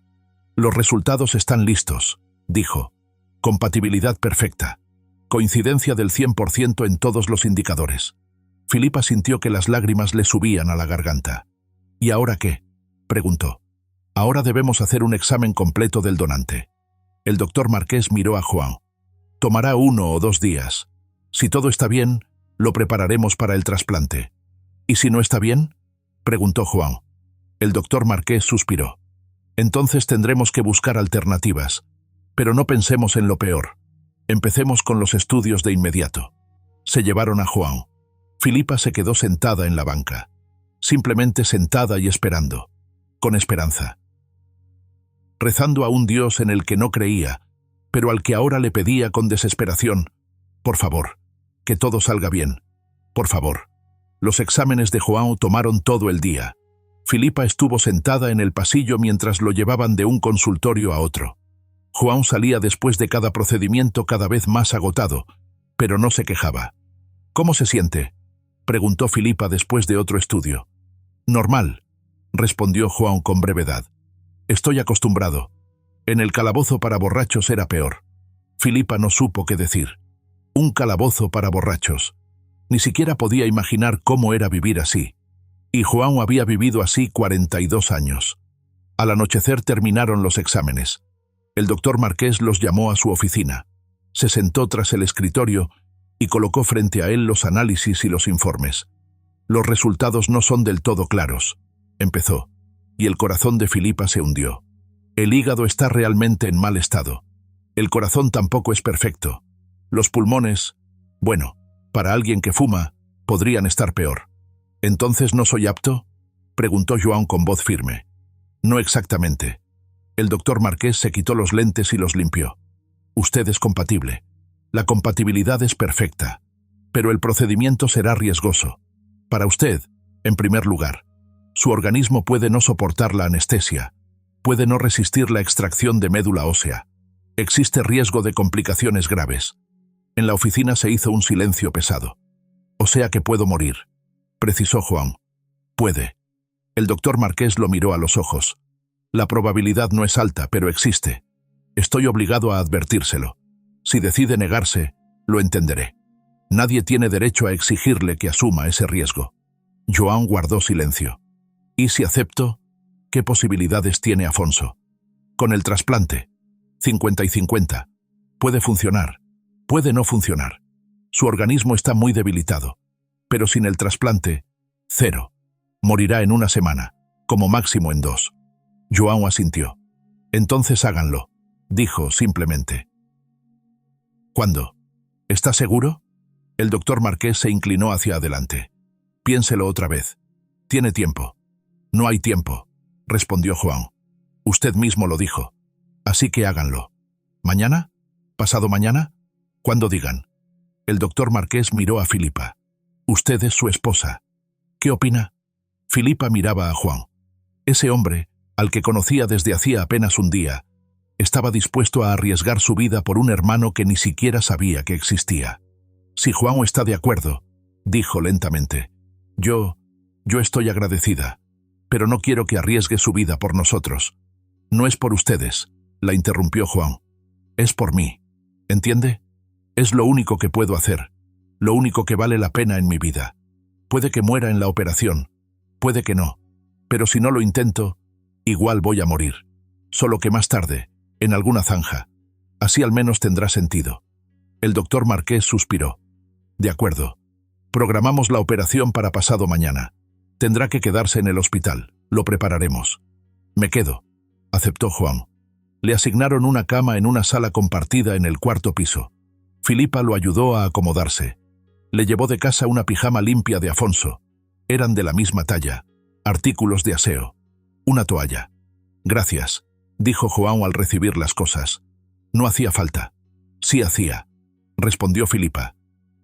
Los resultados están listos, dijo. Compatibilidad perfecta. Coincidencia del 100% en todos los indicadores. Filipa sintió que las lágrimas le subían a la garganta. ¿Y ahora qué?, preguntó. Ahora debemos hacer un examen completo del donante. El doctor Marqués miró a João. Tomará 1 o 2 días. Si todo está bien, lo prepararemos para el trasplante. ¿Y si no está bien?, preguntó João. El doctor Marqués suspiró. Entonces tendremos que buscar alternativas. Pero no pensemos en lo peor. Empecemos con los estudios de inmediato. Se llevaron a João. Filipa se quedó sentada en la banca. Simplemente sentada y esperando. Con esperanza. Rezando a un Dios en el que no creía, pero al que ahora le pedía con desesperación: por favor, que todo salga bien. Por favor. Los exámenes de João tomaron todo el día. Filipa estuvo sentada en el pasillo mientras lo llevaban de un consultorio a otro. João salía después de cada procedimiento cada vez más agotado, pero no se quejaba. ¿Cómo se siente?, preguntó Filipa después de otro estudio. Normal, respondió João con brevedad. Estoy acostumbrado. En el calabozo para borrachos era peor. Filipa no supo qué decir. Un calabozo para borrachos. Ni siquiera podía imaginar cómo era vivir así. Y João había vivido así 42 años. Al anochecer terminaron los exámenes. El doctor Marqués los llamó a su oficina. Se sentó tras el escritorio y colocó frente a él los análisis y los informes. Los resultados no son del todo claros, empezó, y el corazón de Filipa se hundió. El hígado está realmente en mal estado. El corazón tampoco es perfecto. Los pulmones, bueno, para alguien que fuma, podrían estar peor. ¿Entonces no soy apto?, preguntó João con voz firme. No exactamente. El doctor Marqués se quitó los lentes y los limpió. Usted es compatible. La compatibilidad es perfecta, pero el procedimiento será riesgoso. Para usted, en primer lugar. Su organismo puede no soportar la anestesia, puede no resistir la extracción de médula ósea. Existe riesgo de complicaciones graves. En la oficina se hizo un silencio pesado. O sea que puedo morir, precisó João. Puede. El doctor Marqués lo miró a los ojos. La probabilidad no es alta, pero existe. Estoy obligado a advertírselo. Si decide negarse, lo entenderé. Nadie tiene derecho a exigirle que asuma ese riesgo. João guardó silencio. ¿Y si acepto? ¿Qué posibilidades tiene Afonso? Con el trasplante, 50 y 50. Puede funcionar, puede no funcionar. Su organismo está muy debilitado. Pero sin el trasplante, 0. Morirá en 1 semana, como máximo en 2. João asintió. Entonces háganlo, dijo simplemente. ¿Cuándo? ¿Está seguro? El doctor Marqués se inclinó hacia adelante. Piénselo otra vez. Tiene tiempo. No hay tiempo, respondió João. Usted mismo lo dijo. Así que háganlo. ¿Mañana? ¿Pasado mañana? Cuando digan. El doctor Marqués miró a Filipa. Usted es su esposa. ¿Qué opina? Filipa miraba a João. Ese hombre, al que conocía desde hacía apenas un día, estaba dispuesto a arriesgar su vida por un hermano que ni siquiera sabía que existía. Si João está de acuerdo, dijo lentamente. Yo estoy agradecida, pero no quiero que arriesgue su vida por nosotros. No es por ustedes, la interrumpió João. Es por mí. ¿Entiende? Es lo único que puedo hacer, lo único que vale la pena en mi vida. Puede que muera en la operación, puede que no, pero si no lo intento, igual voy a morir. Solo que más tarde, en alguna zanja. Así al menos tendrá sentido. El doctor Marqués suspiró. De acuerdo. Programamos la operación para pasado mañana. Tendrá que quedarse en el hospital. Lo prepararemos. Me quedo, aceptó João. Le asignaron una cama en una sala compartida en el 4º piso. Filipa lo ayudó a acomodarse. Le llevó de casa una pijama limpia de Afonso. Eran de la misma talla. Artículos de aseo. Una toalla. Gracias, dijo João al recibir las cosas. No hacía falta. Sí hacía, respondió Filipa.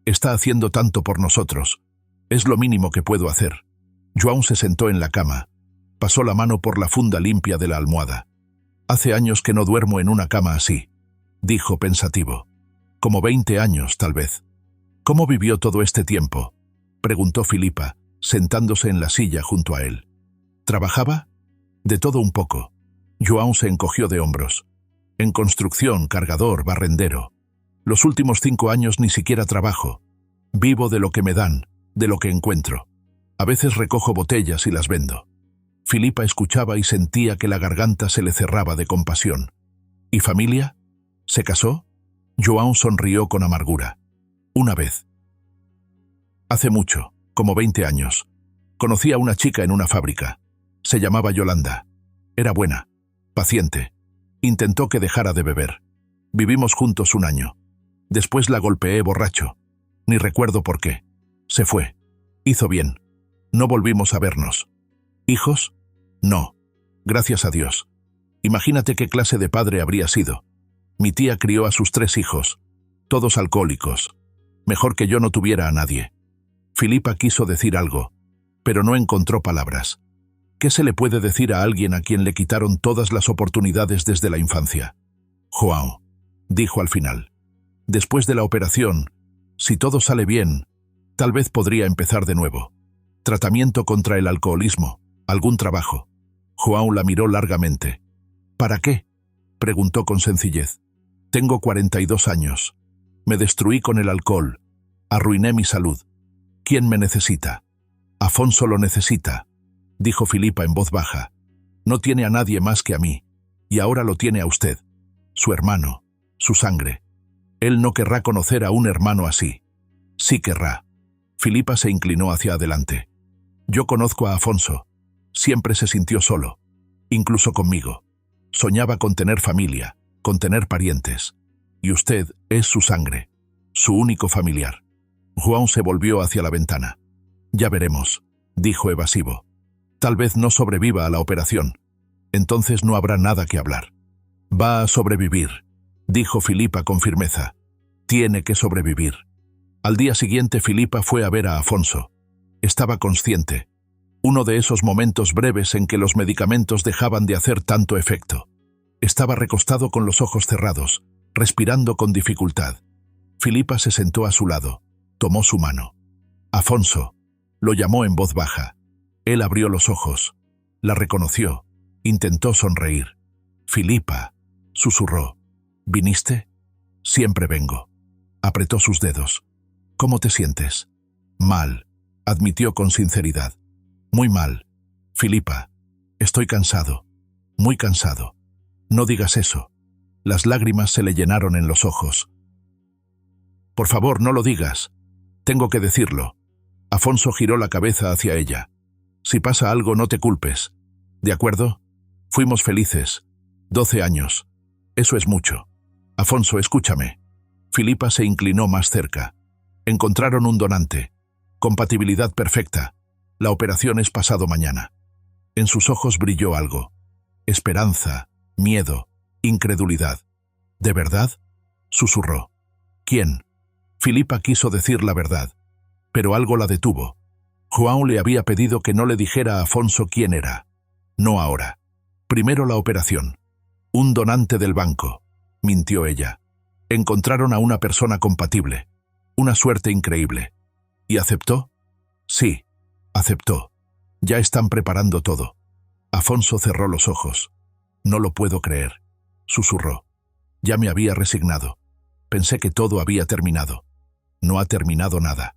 Está haciendo tanto por nosotros. Es lo mínimo que puedo hacer. João se sentó en la cama. Pasó la mano por la funda limpia de la almohada. Hace años que no duermo en una cama así, dijo pensativo. Como 20 años, tal vez. ¿Cómo vivió todo este tiempo?, preguntó Filipa, sentándose en la silla junto a él. ¿Trabajaba? De todo un poco. João se encogió de hombros. En construcción, cargador, barrendero. Los últimos 5 años ni siquiera trabajo. Vivo de lo que me dan, de lo que encuentro. A veces recojo botellas y las vendo. Filipa escuchaba y sentía que la garganta se le cerraba de compasión. ¿Y familia? ¿Se casó? João sonrió con amargura. Una vez. Hace mucho, como 20 años. Conocí a una chica en una fábrica. Se llamaba Yolanda. Era buena, paciente. Intentó que dejara de beber. Vivimos juntos 1 año. Después la golpeé borracho. Ni recuerdo por qué. Se fue. Hizo bien. No volvimos a vernos. ¿Hijos? No. Gracias a Dios. Imagínate qué clase de padre habría sido. Mi tía crió a sus 3 hijos. Todos alcohólicos. Mejor que yo no tuviera a nadie. Filipa quiso decir algo, pero no encontró palabras. ¿Qué se le puede decir a alguien a quien le quitaron todas las oportunidades desde la infancia? João, dijo al final. Después de la operación, si todo sale bien, tal vez podría empezar de nuevo. Tratamiento contra el alcoholismo, algún trabajo. João la miró largamente. ¿Para qué?, preguntó con sencillez. Tengo 42 años. Me destruí con el alcohol. Arruiné mi salud. ¿Quién me necesita? Afonso lo necesita, dijo Filipa en voz baja. No tiene a nadie más que a mí, y ahora lo tiene a usted, su hermano, su sangre. Él no querrá conocer a un hermano así. Sí querrá. Filipa se inclinó hacia adelante. Yo conozco a Afonso. Siempre se sintió solo, incluso conmigo. Soñaba con tener familia, con tener parientes. Y usted es su sangre, su único familiar. João se volvió hacia la ventana. Ya veremos, dijo evasivo. Tal vez no sobreviva a la operación. Entonces no habrá nada que hablar. Va a sobrevivir, dijo Filipa con firmeza. Tiene que sobrevivir. Al día siguiente Filipa fue a ver a Afonso. Estaba consciente. Uno de esos momentos breves en que los medicamentos dejaban de hacer tanto efecto. Estaba recostado con los ojos cerrados, respirando con dificultad. Filipa se sentó a su lado, tomó su mano. Afonso, lo llamó en voz baja. Él abrió los ojos, la reconoció, intentó sonreír. Filipa, susurró. ¿Viniste? Siempre vengo. Apretó sus dedos. ¿Cómo te sientes? Mal, admitió con sinceridad. Muy mal. Filipa, estoy cansado, muy cansado. No digas eso. Las lágrimas se le llenaron en los ojos. Por favor, no lo digas. Tengo que decirlo. Afonso giró la cabeza hacia ella. Si pasa algo, no te culpes. ¿De acuerdo? Fuimos felices. 12 años. Eso es mucho. Afonso, escúchame. Filipa se inclinó más cerca. Encontraron un donante. Compatibilidad perfecta. La operación es pasado mañana. En sus ojos brilló algo. Esperanza, miedo, incredulidad. ¿De verdad? Susurró. ¿Quién? Filipa quiso decir la verdad, pero algo la detuvo. João le había pedido que no le dijera a Afonso quién era. No ahora. Primero la operación. Un donante del banco, mintió ella. Encontraron a una persona compatible. Una suerte increíble. ¿Y aceptó? Sí, aceptó. Ya están preparando todo. Afonso cerró los ojos. No lo puedo creer, susurró. Ya me había resignado. Pensé que todo había terminado. No ha terminado nada.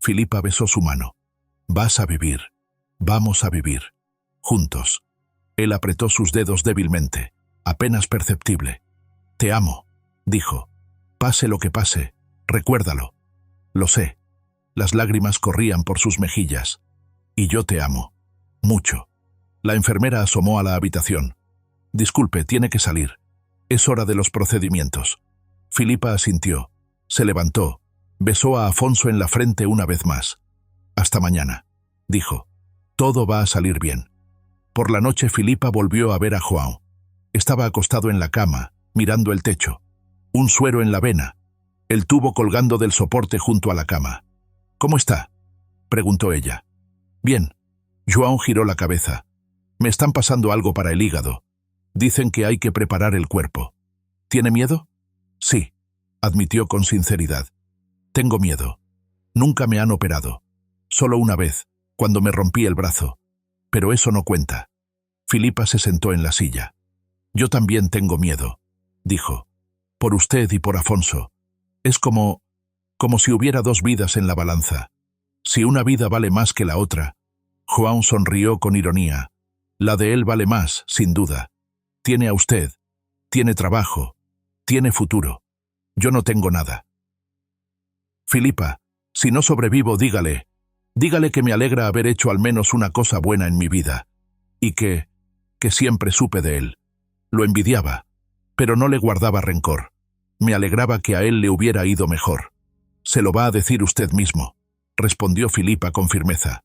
Filipa besó su mano. Vas a vivir. Vamos a vivir. Juntos. Él apretó sus dedos débilmente, apenas perceptible. Te amo, dijo. Pase lo que pase, recuérdalo. Lo sé. Las lágrimas corrían por sus mejillas. Y yo te amo. Mucho. La enfermera asomó a la habitación. Disculpe, tiene que salir. Es hora de los procedimientos. Filipa asintió. Se levantó. Besó a Afonso en la frente una vez más. Hasta mañana, dijo. Todo va a salir bien. Por la noche Filipa volvió a ver a João. Estaba acostado en la cama, mirando el techo. Un suero en la vena. El tubo colgando del soporte junto a la cama. ¿Cómo está?, preguntó ella. Bien. João giró la cabeza. Me están pasando algo para el hígado. Dicen que hay que preparar el cuerpo. ¿Tiene miedo? Sí, admitió con sinceridad. Tengo miedo. Nunca me han operado. Solo una vez, cuando me rompí el brazo. Pero eso no cuenta. Filipa se sentó en la silla. Yo también tengo miedo, dijo. Por usted y por Afonso. Es como si hubiera dos vidas en la balanza. Si una vida vale más que la otra. João sonrió con ironía. La de él vale más, sin duda. Tiene a usted. Tiene trabajo. Tiene futuro. Yo no tengo nada. Filipa, si no sobrevivo, dígale que me alegra haber hecho al menos una cosa buena en mi vida. Y que siempre supe de él. Lo envidiaba, pero no le guardaba rencor. Me alegraba que a él le hubiera ido mejor. Se lo va a decir usted mismo, respondió Filipa con firmeza.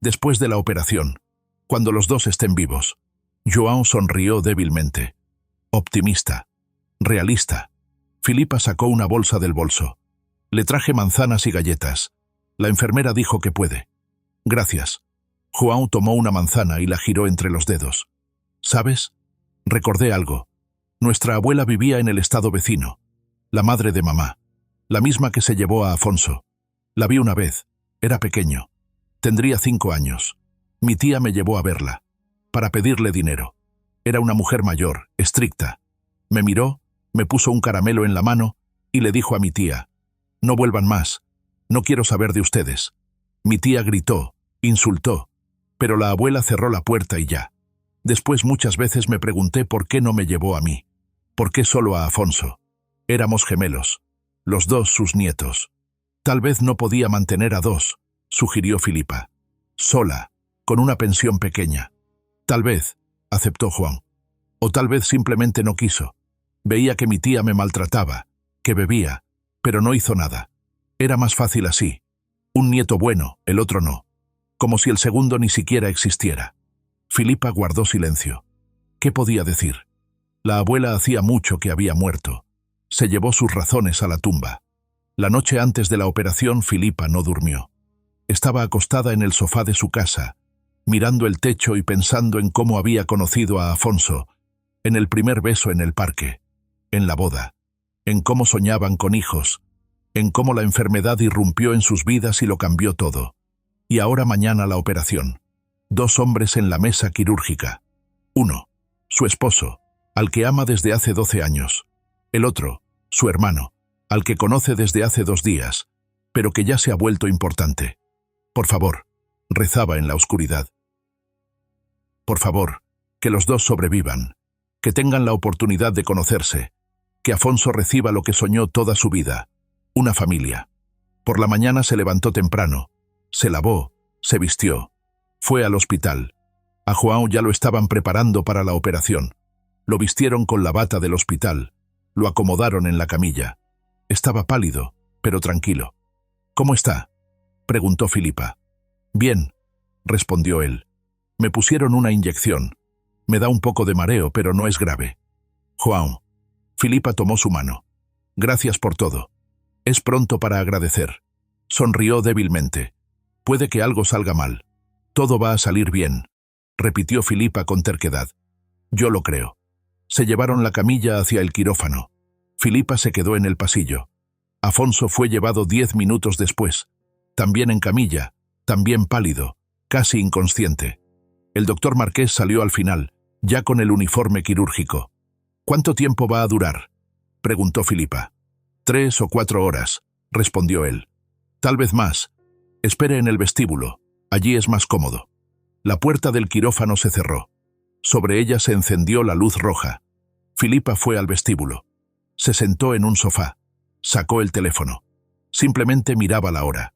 Después de la operación, cuando los dos estén vivos. João sonrió débilmente. Optimista. Realista. Filipa sacó una bolsa del bolso. Le traje manzanas y galletas. La enfermera dijo que puede. Gracias. João tomó una manzana y la giró entre los dedos. ¿Sabes? Recordé algo. Nuestra abuela vivía en el estado vecino. La madre de mamá. La misma que se llevó a Afonso. La vi una vez. Era pequeño. Tendría 5 años. Mi tía me llevó a verla. Para pedirle dinero. Era una mujer mayor, estricta. Me miró, me puso un caramelo en la mano y le dijo a mi tía: no vuelvan más. No quiero saber de ustedes. Mi tía gritó, insultó, pero la abuela cerró la puerta y ya. Después muchas veces me pregunté por qué no me llevó a mí. ¿Por qué solo a Afonso? Éramos gemelos. Los dos sus nietos. Tal vez no podía mantener a dos, sugirió Filipa. Sola, con una pensión pequeña. Tal vez, aceptó Juan. O tal vez simplemente no quiso. Veía que mi tía me maltrataba, que bebía, pero no hizo nada. Era más fácil así. Un nieto bueno, el otro no. Como si el segundo ni siquiera existiera. Filipa guardó silencio. ¿Qué podía decir? La abuela hacía mucho que había muerto. Se llevó sus razones a la tumba. La noche antes de la operación, Filipa no durmió. Estaba acostada en el sofá de su casa, mirando el techo y pensando en cómo había conocido a Afonso, en el primer beso en el parque, en la boda, en cómo soñaban con hijos, en cómo la enfermedad irrumpió en sus vidas y lo cambió todo. Y ahora mañana la operación. 2 hombres en la mesa quirúrgica. Uno, su esposo, al que ama desde hace 12 años. El otro, su hermano, al que conoce desde hace 2 días, pero que ya se ha vuelto importante. Por favor, rezaba en la oscuridad. Por favor, que los 2 sobrevivan, que tengan la oportunidad de conocerse, que Afonso reciba lo que soñó toda su vida, una familia. Por la mañana se levantó temprano, se lavó, se vistió, fue al hospital. A João ya lo estaban preparando para la operación. Lo vistieron con la bata del hospital, lo acomodaron en la camilla. Estaba pálido, pero tranquilo. ¿Cómo está?, preguntó Filipa. Bien, respondió él. Me pusieron una inyección. Me da un poco de mareo, pero no es grave. João. Filipa tomó su mano. Gracias por todo. Es pronto para agradecer. Sonrió débilmente. Puede que algo salga mal. Todo va a salir bien, repitió Filipa con terquedad. Yo lo creo. Se llevaron la camilla hacia el quirófano. Filipa se quedó en el pasillo. Afonso fue llevado 10 minutos después. También en camilla, también pálido, casi inconsciente. El doctor Marqués salió al final, ya con el uniforme quirúrgico. ¿Cuánto tiempo va a durar?, preguntó Filipa. 3 o 4 horas, respondió él. Tal vez más. Espere en el vestíbulo, allí es más cómodo. La puerta del quirófano se cerró. Sobre ella se encendió la luz roja. Filipa fue al vestíbulo. Se sentó en un sofá. Sacó el teléfono. Simplemente miraba la hora.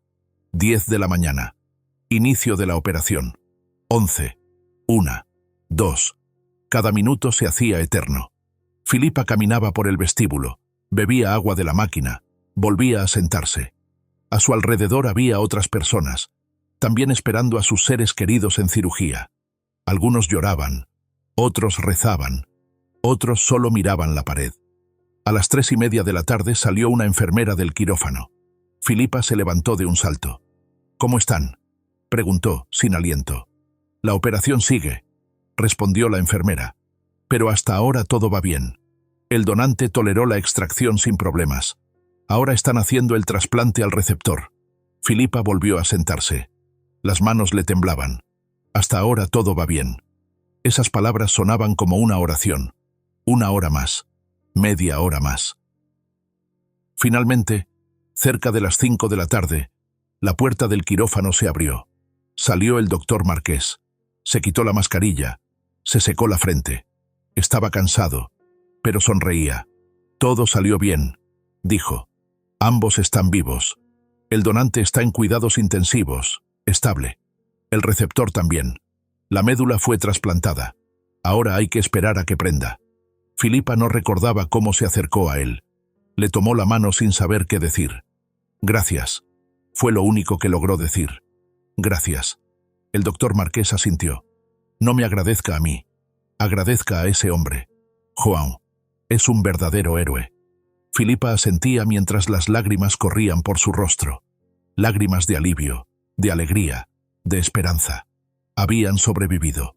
10 de la mañana. Inicio de la operación. 11. 1. 2. Cada minuto se hacía eterno. Filipa caminaba por el vestíbulo. Bebía agua de la máquina. Volvía a sentarse. A su alrededor había otras personas, también esperando a sus seres queridos en cirugía. Algunos lloraban, otros rezaban, otros solo miraban la pared. A las 3:30 de la tarde salió una enfermera del quirófano. Filipa se levantó de un salto. ¿Cómo están?, preguntó, sin aliento. La operación sigue, respondió la enfermera. Pero hasta ahora todo va bien. El donante toleró la extracción sin problemas. Ahora están haciendo el trasplante al receptor. Filipa volvió a sentarse. Las manos le temblaban. Hasta ahora todo va bien. Esas palabras sonaban como una oración. 1 hora más. Media hora más. Finalmente, cerca de las 5 de la tarde, la puerta del quirófano se abrió. Salió el doctor Marqués. Se quitó la mascarilla. Se secó la frente. Estaba cansado, pero sonreía. Todo salió bien, dijo. Ambos están vivos. El donante está en cuidados intensivos, estable. El receptor también. La médula fue trasplantada. Ahora hay que esperar a que prenda. Filipa no recordaba cómo se acercó a él. Le tomó la mano sin saber qué decir. Gracias. Fue lo único que logró decir. Gracias. El doctor Marqués asintió. No me agradezca a mí. Agradezca a ese hombre. João. Es un verdadero héroe. Filipa asentía mientras las lágrimas corrían por su rostro. Lágrimas de alivio, de alegría, de esperanza. Habían sobrevivido.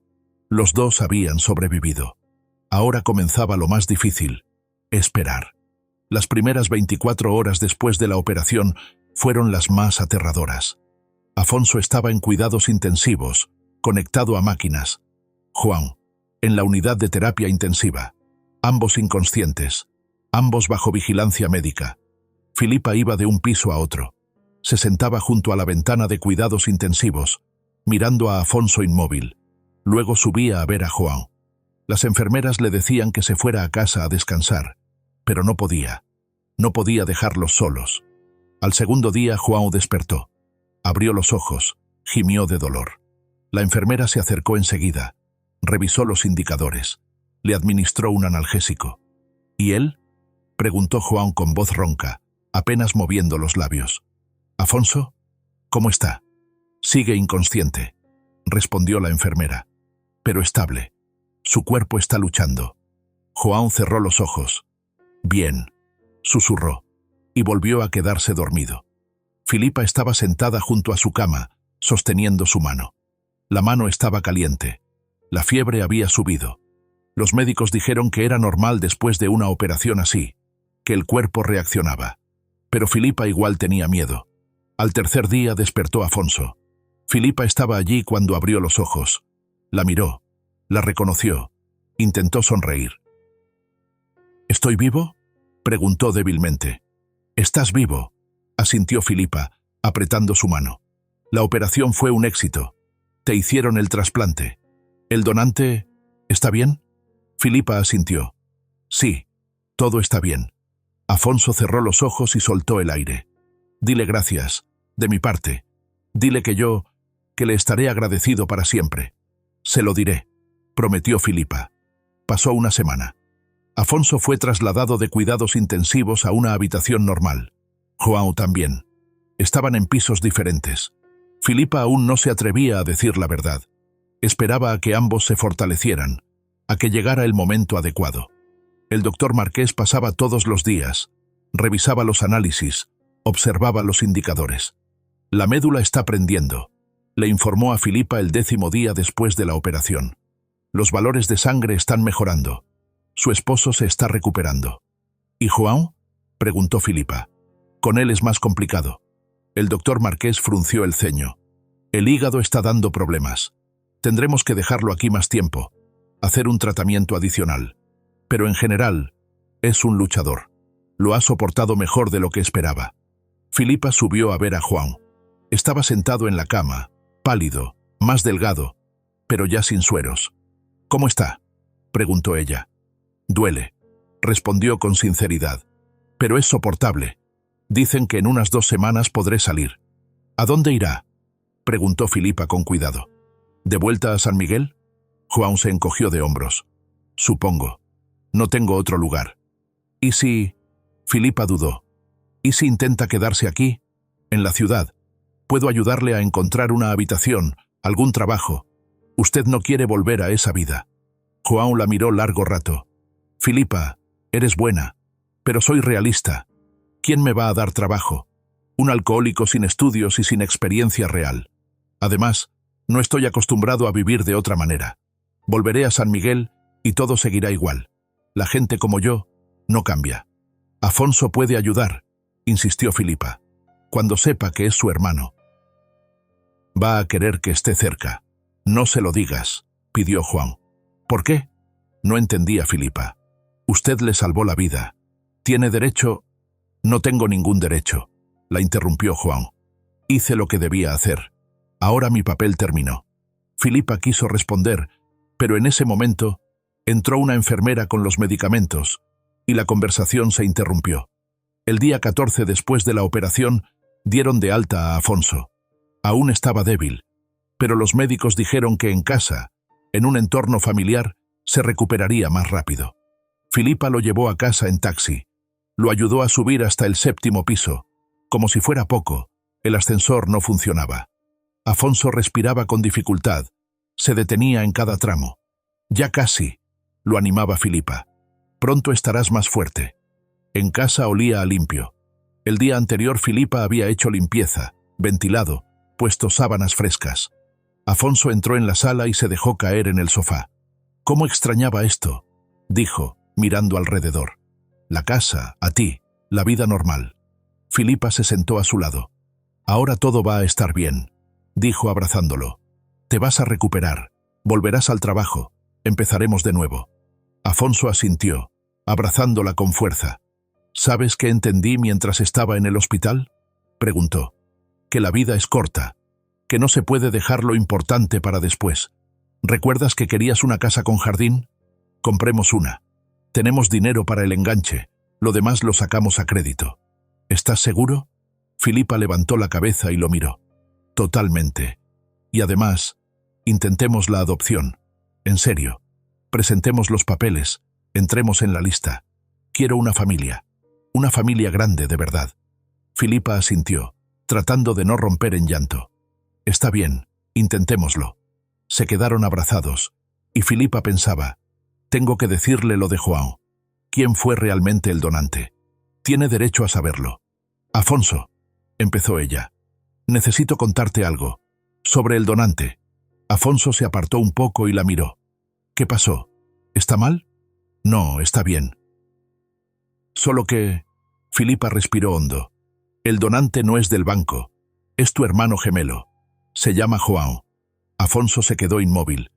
Los 2 habían sobrevivido. Ahora comenzaba lo más difícil: esperar. Las primeras 24 horas después de la operación fueron las más aterradoras. Afonso estaba en cuidados intensivos, conectado a máquinas. João, en la unidad de terapia intensiva. Ambos inconscientes. Ambos bajo vigilancia médica. Filipa iba de un piso a otro. Se sentaba junto a la ventana de cuidados intensivos, mirando a Afonso inmóvil. Luego subía a ver a João. Las enfermeras le decían que se fuera a casa a descansar, pero no podía. No podía dejarlos solos. Al segundo día, João despertó. Abrió los ojos, gimió de dolor. La enfermera se acercó enseguida, revisó los indicadores, le administró un analgésico. ¿Y él?, preguntó João con voz ronca, apenas moviendo los labios. «Afonso, ¿cómo está?» «Sigue inconsciente», respondió la enfermera, «pero estable. Su cuerpo está luchando». João cerró los ojos. «Bien», susurró, y volvió a quedarse dormido. Filipa estaba sentada junto a su cama, sosteniendo su mano. La mano estaba caliente. La fiebre había subido. Los médicos dijeron que era normal después de una operación así, que el cuerpo reaccionaba. Pero Filipa igual tenía miedo. Al tercer día despertó Afonso. Filipa estaba allí cuando abrió los ojos. La miró, la reconoció, intentó sonreír. «¿Estoy vivo?», preguntó débilmente. «Estás vivo», asintió Filipa, apretando su mano. «La operación fue un éxito. Te hicieron el trasplante. ¿El donante está bien?». Filipa asintió. «Sí, todo está bien». Afonso cerró los ojos y soltó el aire. «Dile gracias, de mi parte. Dile que le estaré agradecido para siempre». «Se lo diré», prometió Filipa. Pasó una semana. Afonso fue trasladado de cuidados intensivos a una habitación normal. João también. Estaban en pisos diferentes. Filipa aún no se atrevía a decir la verdad. Esperaba a que ambos se fortalecieran, a que llegara el momento adecuado. El doctor Marqués pasaba todos los días, revisaba los análisis, observaba los indicadores. «La médula está prendiendo», le informó a Filipa el 10º día después de la operación. «Los valores de sangre están mejorando. Su esposo se está recuperando». «¿Y João?», preguntó Filipa. «Con él es más complicado». El doctor Marqués frunció el ceño. «El hígado está dando problemas. Tendremos que dejarlo aquí más tiempo, hacer un tratamiento adicional. Pero en general, es un luchador. Lo ha soportado mejor de lo que esperaba». Filipa subió a ver a João. Estaba sentado en la cama, pálido, más delgado, pero ya sin sueros. «¿Cómo está?», preguntó ella. «Duele», respondió con sinceridad. «Pero es soportable. Dicen que en unas 2 semanas podré salir». «¿A dónde irá?», preguntó Filipa con cuidado. «¿De vuelta a San Miguel?». João se encogió de hombros. «Supongo. No tengo otro lugar». «¿Y si...?». Filipa dudó. «¿Y si intenta quedarse aquí, en la ciudad? Puedo ayudarle a encontrar una habitación, algún trabajo. Usted no quiere volver a esa vida». João la miró largo rato. «Filipa, eres buena, pero soy realista. ¿Quién me va a dar trabajo? Un alcohólico sin estudios y sin experiencia real. Además, no estoy acostumbrado a vivir de otra manera. Volveré a San Miguel y todo seguirá igual. La gente como yo no cambia». «Afonso puede ayudar», insistió Filipa, «cuando sepa que es su hermano. Va a querer que esté cerca». «No se lo digas», pidió João. «¿Por qué?». No entendía Filipa. «Usted le salvó la vida. ¿Tiene derecho?». «No tengo ningún derecho», la interrumpió João. «Hice lo que debía hacer. Ahora mi papel terminó». Filipa quiso responder, pero en ese momento entró una enfermera con los medicamentos y la conversación se interrumpió. El día 14 después de la operación dieron de alta a Afonso. Aún estaba débil, pero los médicos dijeron que en casa, en un entorno familiar, se recuperaría más rápido. Filipa lo llevó a casa en taxi. Lo ayudó a subir hasta el 7º piso. Como si fuera poco, el ascensor no funcionaba. Afonso respiraba con dificultad. Se detenía en cada tramo. «Ya casi», lo animaba Filipa. «Pronto estarás más fuerte». En casa olía a limpio. El día anterior Filipa había hecho limpieza, ventilado, puesto sábanas frescas. Afonso entró en la sala y se dejó caer en el sofá. «¿Cómo extrañaba esto?», dijo, mirando alrededor. «La casa, a ti, la vida normal». Filipa se sentó a su lado. «Ahora todo va a estar bien», dijo abrazándolo. «Te vas a recuperar, volverás al trabajo, empezaremos de nuevo». Afonso asintió, abrazándola con fuerza. «¿Sabes qué entendí mientras estaba en el hospital?», preguntó. «Que la vida es corta, que no se puede dejar lo importante para después. ¿Recuerdas que querías una casa con jardín? Compremos una. Tenemos dinero para el enganche, lo demás lo sacamos a crédito. ¿Estás seguro?». Filipa levantó la cabeza y lo miró. Totalmente. Y además, intentemos la adopción. En serio. Presentemos los papeles. Entremos en la lista. Quiero una familia. Una familia grande, de verdad. Filipa asintió, tratando de no romper en llanto. Está bien, intentémoslo. Se quedaron abrazados, y Filipa pensaba, tengo que decirle lo de João. ¿Quién fue realmente el donante? Tiene derecho a saberlo. Afonso, empezó ella. Necesito contarte algo. Sobre el donante. Afonso se apartó un poco y la miró. ¿Qué pasó? ¿Está mal? No, está bien. Solo que... Filipa respiró hondo. El donante no es del banco. Es tu hermano gemelo. Se llama João. Afonso se quedó inmóvil.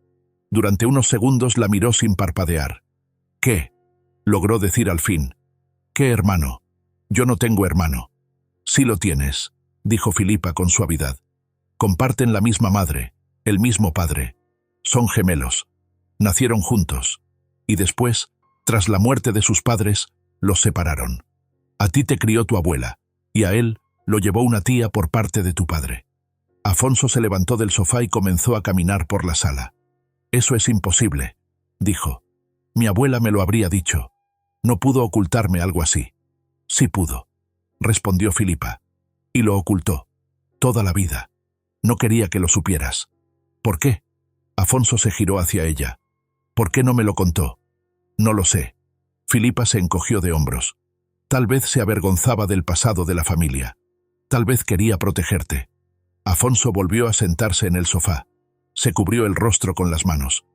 Durante unos segundos la miró sin parpadear. ¿Qué? Logró decir al fin. ¿Qué hermano? Yo no tengo hermano. Sí lo tienes, dijo Filipa con suavidad. Comparten la misma madre, el mismo padre. Son gemelos. Nacieron juntos. Y después, tras la muerte de sus padres, los separaron. A ti te crió tu abuela, y a él lo llevó una tía por parte de tu padre. Afonso se levantó del sofá y comenzó a caminar por la sala. Eso es imposible, dijo. Mi abuela me lo habría dicho. No pudo ocultarme algo así. Sí pudo, respondió Filipa. Y lo ocultó. Toda la vida. No quería que lo supieras. ¿Por qué? Afonso se giró hacia ella. ¿Por qué no me lo contó? No lo sé. Filipa se encogió de hombros. Tal vez se avergonzaba del pasado de la familia. Tal vez quería protegerte. Afonso volvió a sentarse en el sofá. Se cubrió el rostro con las manos.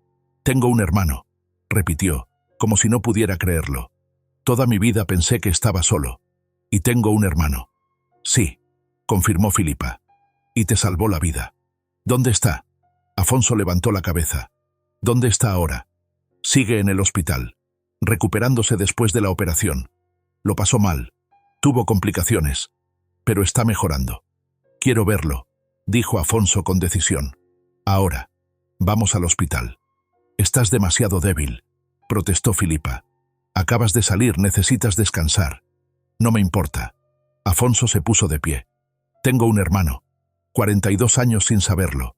Tengo un hermano, repitió, como si no pudiera creerlo. Toda mi vida pensé que estaba solo. Y tengo un hermano. Sí, confirmó Filipa. Y te salvó la vida. ¿Dónde está? Afonso levantó la cabeza. ¿Dónde está ahora? Sigue en el hospital, recuperándose después de la operación. Lo pasó mal. Tuvo complicaciones. Pero está mejorando. Quiero verlo, dijo Afonso con decisión. Ahora. Vamos al hospital. Estás demasiado débil, protestó Filipa. Acabas de salir, necesitas descansar. No me importa. Afonso se puso de pie. Tengo un hermano. 42 años sin saberlo.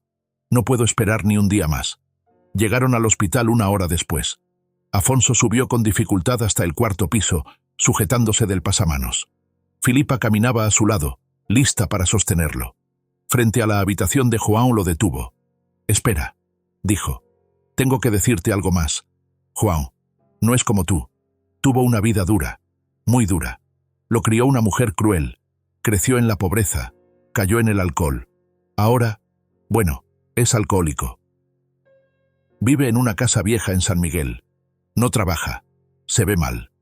No puedo esperar ni un día más. Llegaron al hospital una hora después. Afonso subió con dificultad hasta el cuarto piso, sujetándose del pasamanos. Filipa caminaba a su lado, lista para sostenerlo. Frente a la habitación de João lo detuvo. Espera, dijo. Tengo que decirte algo más. João, no es como tú. Tuvo una vida dura, muy dura. Lo crió una mujer cruel. Creció en la pobreza. Cayó en el alcohol. Ahora, bueno, es alcohólico. Vive en una casa vieja en San Miguel. No trabaja. Se ve mal.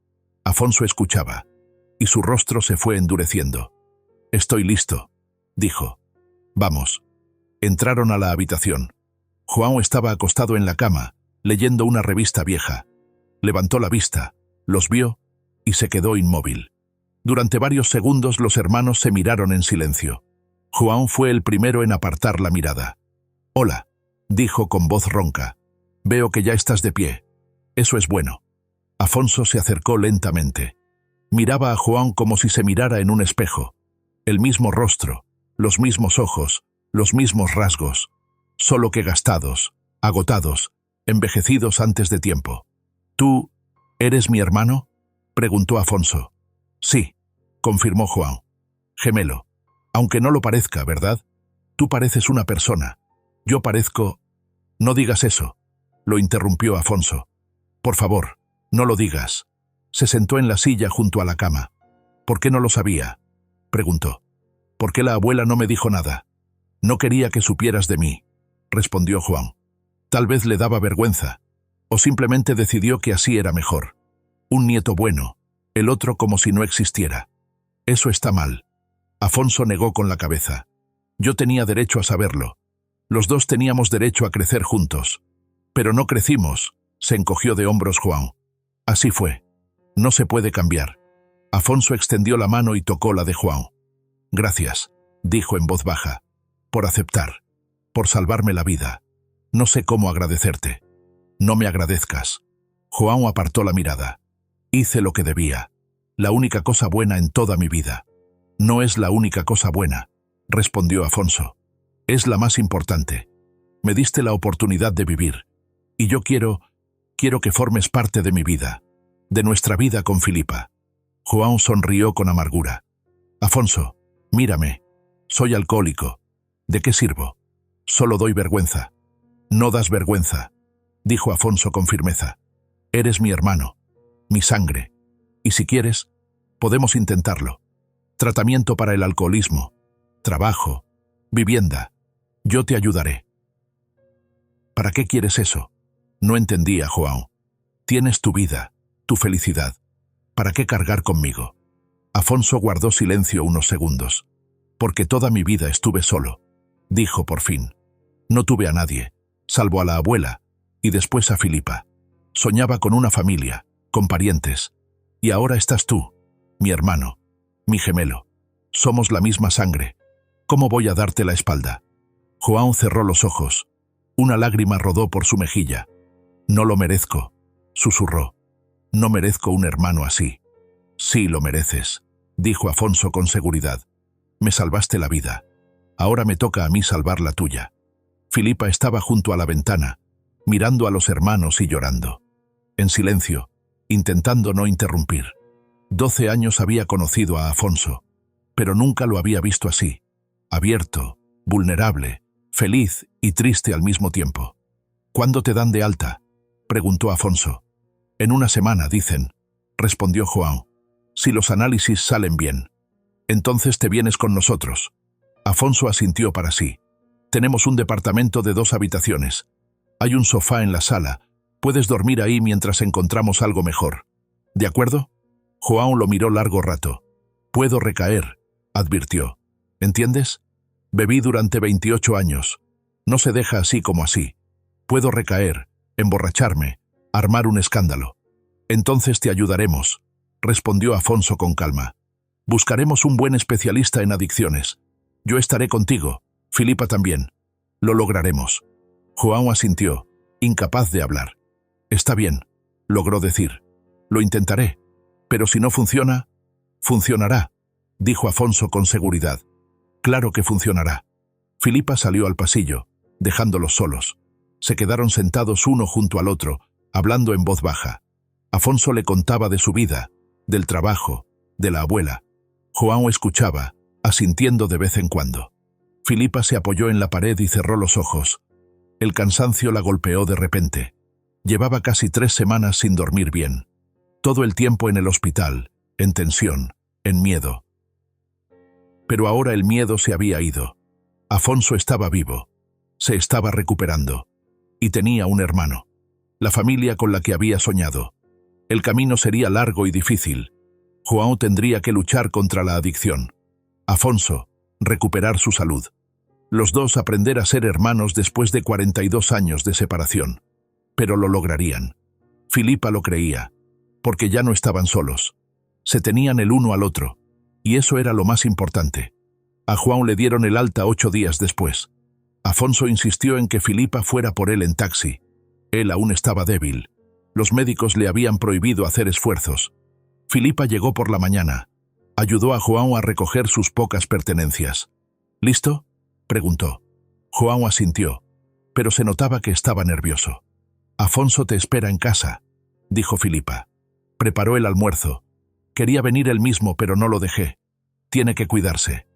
Afonso escuchaba, y su rostro se fue endureciendo. Estoy listo, dijo. Vamos. Entraron a la habitación. João estaba acostado en la cama, leyendo una revista vieja. Levantó la vista, los vio, y se quedó inmóvil. Durante varios segundos los hermanos se miraron en silencio. João fue el primero en apartar la mirada. Hola, dijo con voz ronca. Veo que ya estás de pie. Eso es bueno. Afonso se acercó lentamente. Miraba a João como si se mirara en un espejo. El mismo rostro, los mismos ojos, los mismos rasgos, solo que gastados, agotados, envejecidos antes de tiempo. ¿Tú eres mi hermano?, preguntó Afonso. Sí, confirmó João. Gemelo. Aunque no lo parezca, ¿verdad? Tú pareces una persona. Yo parezco... No digas eso, lo interrumpió Afonso. Por favor, no lo digas. Se sentó en la silla junto a la cama. ¿Por qué no lo sabía?, preguntó. ¿Por qué la abuela no me dijo nada? No quería que supieras de mí, respondió João. Tal vez le daba vergüenza, o simplemente decidió que así era mejor. Un nieto bueno, el otro como si no existiera. Eso está mal. Afonso negó con la cabeza. Yo tenía derecho a saberlo. Los dos teníamos derecho a crecer juntos. Pero no crecimos, se encogió de hombros João. Así fue. No se puede cambiar. Afonso extendió la mano y tocó la de João. Gracias, dijo en voz baja, por aceptar, por salvarme la vida. No sé cómo agradecerte. No me agradezcas. João apartó la mirada. Hice lo que debía. La única cosa buena en toda mi vida. No es la única cosa buena, respondió Afonso. Es la más importante. Me diste la oportunidad de vivir. Y yo quiero que formes parte de mi vida, de nuestra vida con Filipa. João sonrió con amargura. Afonso, mírame. Soy alcohólico. ¿De qué sirvo? Solo doy vergüenza. No das vergüenza, dijo Afonso con firmeza. Eres mi hermano, mi sangre. Y si quieres, podemos intentarlo. Tratamiento para el alcoholismo, trabajo, vivienda. Yo te ayudaré. ¿Para qué quieres eso? No entendía, João. Tienes tu vida, tu felicidad. ¿Para qué cargar conmigo? Afonso guardó silencio unos segundos. Porque toda mi vida estuve solo, dijo por fin. No tuve a nadie, salvo a la abuela, y después a Filipa. Soñaba con una familia, con parientes. Y ahora estás tú, mi hermano, mi gemelo. Somos la misma sangre. ¿Cómo voy a darte la espalda? João cerró los ojos. Una lágrima rodó por su mejilla. No lo merezco, susurró. No merezco un hermano así. Sí lo mereces, dijo Afonso con seguridad. Me salvaste la vida. Ahora me toca a mí salvar la tuya. Filipa estaba junto a la ventana, mirando a los hermanos y llorando. En silencio, intentando no interrumpir. 12 años había conocido a Afonso, pero nunca lo había visto así. Abierto, vulnerable, feliz y triste al mismo tiempo. ¿Cuándo te dan de alta?, preguntó Afonso. En una semana, dicen, respondió João. Si los análisis salen bien. Entonces te vienes con nosotros. Afonso asintió para sí. Tenemos un departamento de 2 habitaciones. Hay un sofá en la sala. Puedes dormir ahí mientras encontramos algo mejor. ¿De acuerdo? João lo miró largo rato. Puedo recaer, advirtió. ¿Entiendes? Bebí durante 28 años. No se deja así como así. Puedo recaer, emborracharme, armar un escándalo. Entonces te ayudaremos, respondió Afonso con calma. Buscaremos un buen especialista en adicciones. Yo estaré contigo, Filipa también. Lo lograremos. João asintió, incapaz de hablar. Está bien, logró decir. Lo intentaré. Pero si no funciona, funcionará, dijo Afonso con seguridad. Claro que funcionará. Filipa salió al pasillo, dejándolos solos. Se quedaron sentados uno junto al otro, hablando en voz baja. Afonso le contaba de su vida, del trabajo, de la abuela. João escuchaba, asintiendo de vez en cuando. Filipa se apoyó en la pared y cerró los ojos. El cansancio la golpeó de repente. Llevaba casi 3 semanas sin dormir bien. Todo el tiempo en el hospital, en tensión, en miedo. Pero ahora el miedo se había ido. Afonso estaba vivo. Se estaba recuperando. Y tenía un hermano. La familia con la que había soñado. El camino sería largo y difícil. João tendría que luchar contra la adicción. Afonso, recuperar su salud. Los dos aprender a ser hermanos después de 42 años de separación. Pero lo lograrían. Filipa lo creía. Porque ya no estaban solos. Se tenían el uno al otro. Y eso era lo más importante. A João le dieron el alta 8 días después. Afonso insistió en que Filipa fuera por él en taxi. Él aún estaba débil. Los médicos le habían prohibido hacer esfuerzos. Filipa llegó por la mañana. Ayudó a João a recoger sus pocas pertenencias. ¿Listo?, preguntó. João asintió, pero se notaba que estaba nervioso. Afonso te espera en casa, dijo Filipa. Preparó el almuerzo. Quería venir él mismo, pero no lo dejé. Tiene que cuidarse.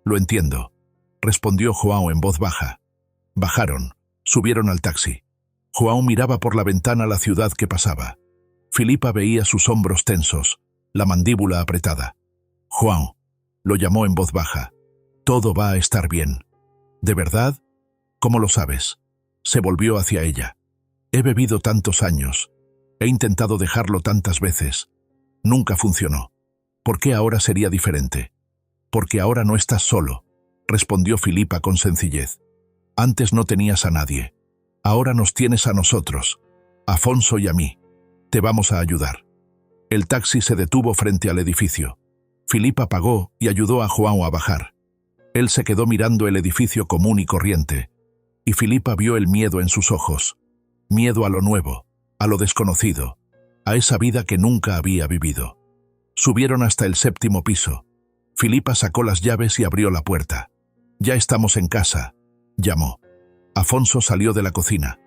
Lo entiendo, respondió João en voz baja. Bajaron, subieron al taxi. João miraba por la ventana la ciudad que pasaba. Filipa veía sus hombros tensos, la mandíbula apretada. João, lo llamó en voz baja. Todo va a estar bien. ¿De verdad? ¿Cómo lo sabes? Se volvió hacia ella. He bebido tantos años. He intentado dejarlo tantas veces. Nunca funcionó. ¿Por qué ahora sería diferente? Porque ahora no estás solo, respondió Filipa con sencillez. Antes no tenías a nadie. Ahora nos tienes a nosotros, Afonso y a mí. Te vamos a ayudar. El taxi se detuvo frente al edificio. Filipa pagó y ayudó a João a bajar. Él se quedó mirando el edificio común y corriente, y Filipa vio el miedo en sus ojos. Miedo a lo nuevo, a lo desconocido, a esa vida que nunca había vivido. Subieron hasta el 7º piso. Filipa sacó las llaves y abrió la puerta. «Ya estamos en casa», llamó. Afonso salió de la cocina.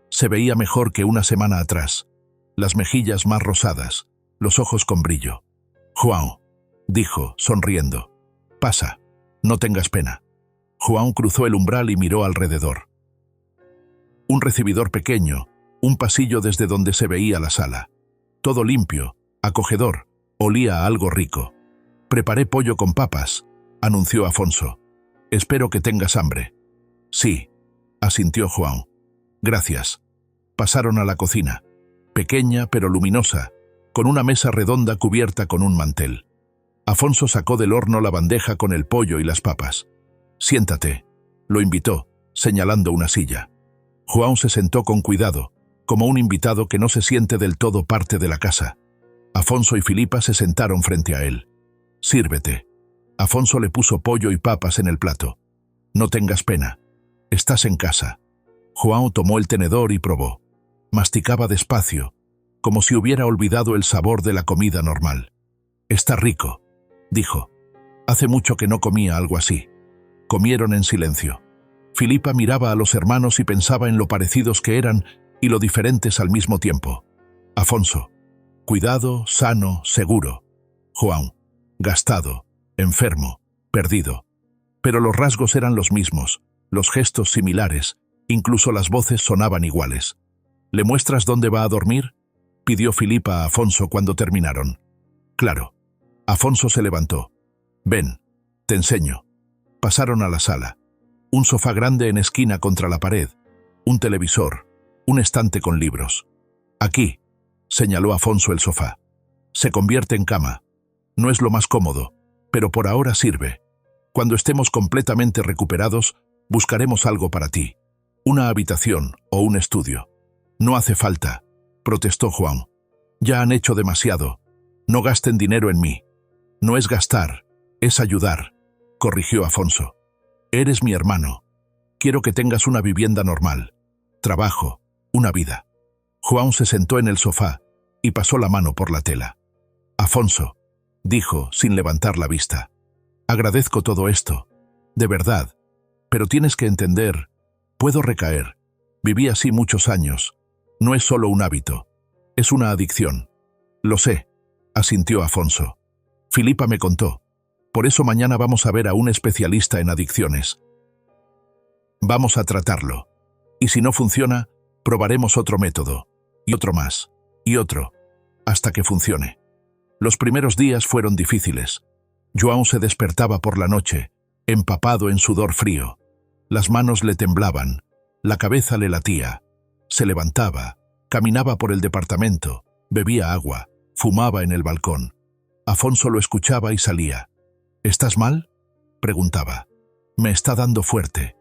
Se veía mejor que una semana atrás. Las mejillas más rosadas, los ojos con brillo. «João», dijo, sonriendo. «Pasa, no tengas pena». João cruzó el umbral y miró alrededor. Un recibidor pequeño, un pasillo desde donde se veía la sala. Todo limpio, acogedor, olía a algo rico. «Preparé pollo con papas», anunció Afonso. «Espero que tengas hambre». «Sí», asintió João. «Gracias». Pasaron a la cocina, pequeña pero luminosa, con una mesa redonda cubierta con un mantel. Afonso sacó del horno la bandeja con el pollo y las papas. «Siéntate», lo invitó, señalando una silla. João se sentó con cuidado, como un invitado que no se siente del todo parte de la casa. Afonso y Filipa se sentaron frente a él. «Sírvete». Afonso le puso pollo y papas en el plato. «No tengas pena. Estás en casa». João tomó el tenedor y probó. Masticaba despacio, como si hubiera olvidado el sabor de la comida normal. «Está rico», dijo. «Hace mucho que no comía algo así». Comieron en silencio. Filipa miraba a los hermanos y pensaba en lo parecidos que eran y lo diferentes al mismo tiempo. Afonso: cuidado, sano, seguro. João: gastado, enfermo, perdido. Pero los rasgos eran los mismos, los gestos similares, incluso las voces sonaban iguales. «¿Le muestras dónde va a dormir?», pidió Filipa a Afonso cuando terminaron. «Claro». Afonso se levantó. «Ven, te enseño». Pasaron a la sala. Un sofá grande en esquina contra la pared, un televisor, un estante con libros. «Aquí», señaló Afonso el sofá. «Se convierte en cama. No es lo más cómodo, pero por ahora sirve. Cuando estemos completamente recuperados, buscaremos algo para ti. Una habitación o un estudio». «No hace falta», protestó João. «Ya han hecho demasiado. No gasten dinero en mí». «No es gastar, es ayudar», corrigió Afonso. «Eres mi hermano. Quiero que tengas una vivienda normal, trabajo, una vida». João se sentó en el sofá y pasó la mano por la tela. «Afonso», dijo, sin levantar la vista, «agradezco todo esto, de verdad, pero tienes que entender, puedo recaer. Viví así muchos años. No es solo un hábito, es una adicción». «Lo sé», asintió Afonso. «Filipa me contó. Por eso mañana vamos a ver a un especialista en adicciones. Vamos a tratarlo. Y si no funciona, probaremos otro método, y otro más, y otro, hasta que funcione». Los primeros días fueron difíciles. João se despertaba por la noche, empapado en sudor frío. Las manos le temblaban, la cabeza le latía. Se levantaba, caminaba por el departamento, bebía agua, fumaba en el balcón. Afonso lo escuchaba y salía. «¿Estás mal?», preguntaba. «Me está dando fuerte»,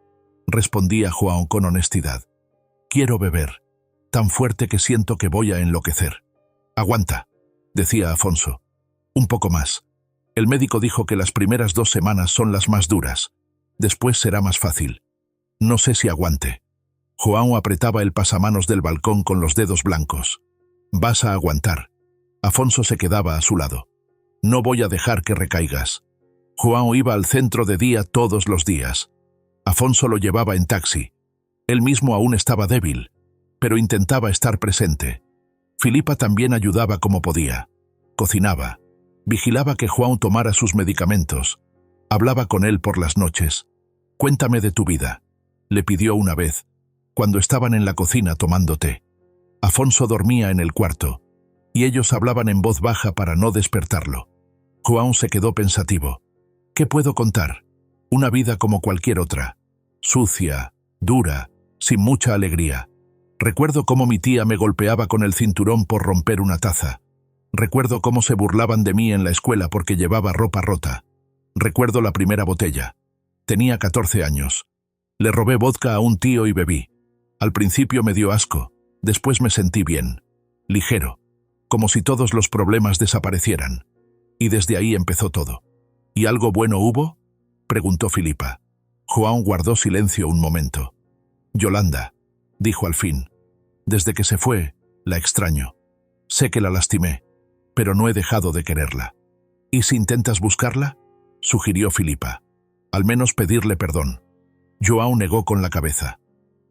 respondía João con honestidad. «Quiero beber, tan fuerte que siento que voy a enloquecer». «Aguanta», decía Afonso. «Un poco más. El médico dijo que las primeras 2 semanas son las más duras. Después será más fácil. No sé si aguante». João apretaba el pasamanos del balcón con los dedos blancos. «Vas a aguantar». Afonso se quedaba a su lado. «No voy a dejar que recaigas». João iba al centro de día todos los días. Afonso lo llevaba en taxi. Él mismo aún estaba débil, pero intentaba estar presente. Filipa también ayudaba como podía. Cocinaba. Vigilaba que João tomara sus medicamentos. Hablaba con él por las noches. «Cuéntame de tu vida», le pidió una vez, cuando estaban en la cocina tomando té. Afonso dormía en el cuarto, y ellos hablaban en voz baja para no despertarlo. João se quedó pensativo. «¿Qué puedo contar? Una vida como cualquier otra. Sucia, dura, sin mucha alegría. Recuerdo cómo mi tía me golpeaba con el cinturón por romper una taza. Recuerdo cómo se burlaban de mí en la escuela porque llevaba ropa rota. Recuerdo la primera botella. Tenía 14 años. Le robé vodka a un tío y bebí. Al principio me dio asco, después me sentí bien, ligero, como si todos los problemas desaparecieran. Y desde ahí empezó todo». «¿Y algo bueno hubo?», preguntó Filipa. João guardó silencio un momento. «Yolanda», dijo al fin. «Desde que se fue, la extraño. Sé que la lastimé, pero no he dejado de quererla». «¿Y si intentas buscarla?». sugirió Filipa. Al menos pedirle perdón. João negó con la cabeza.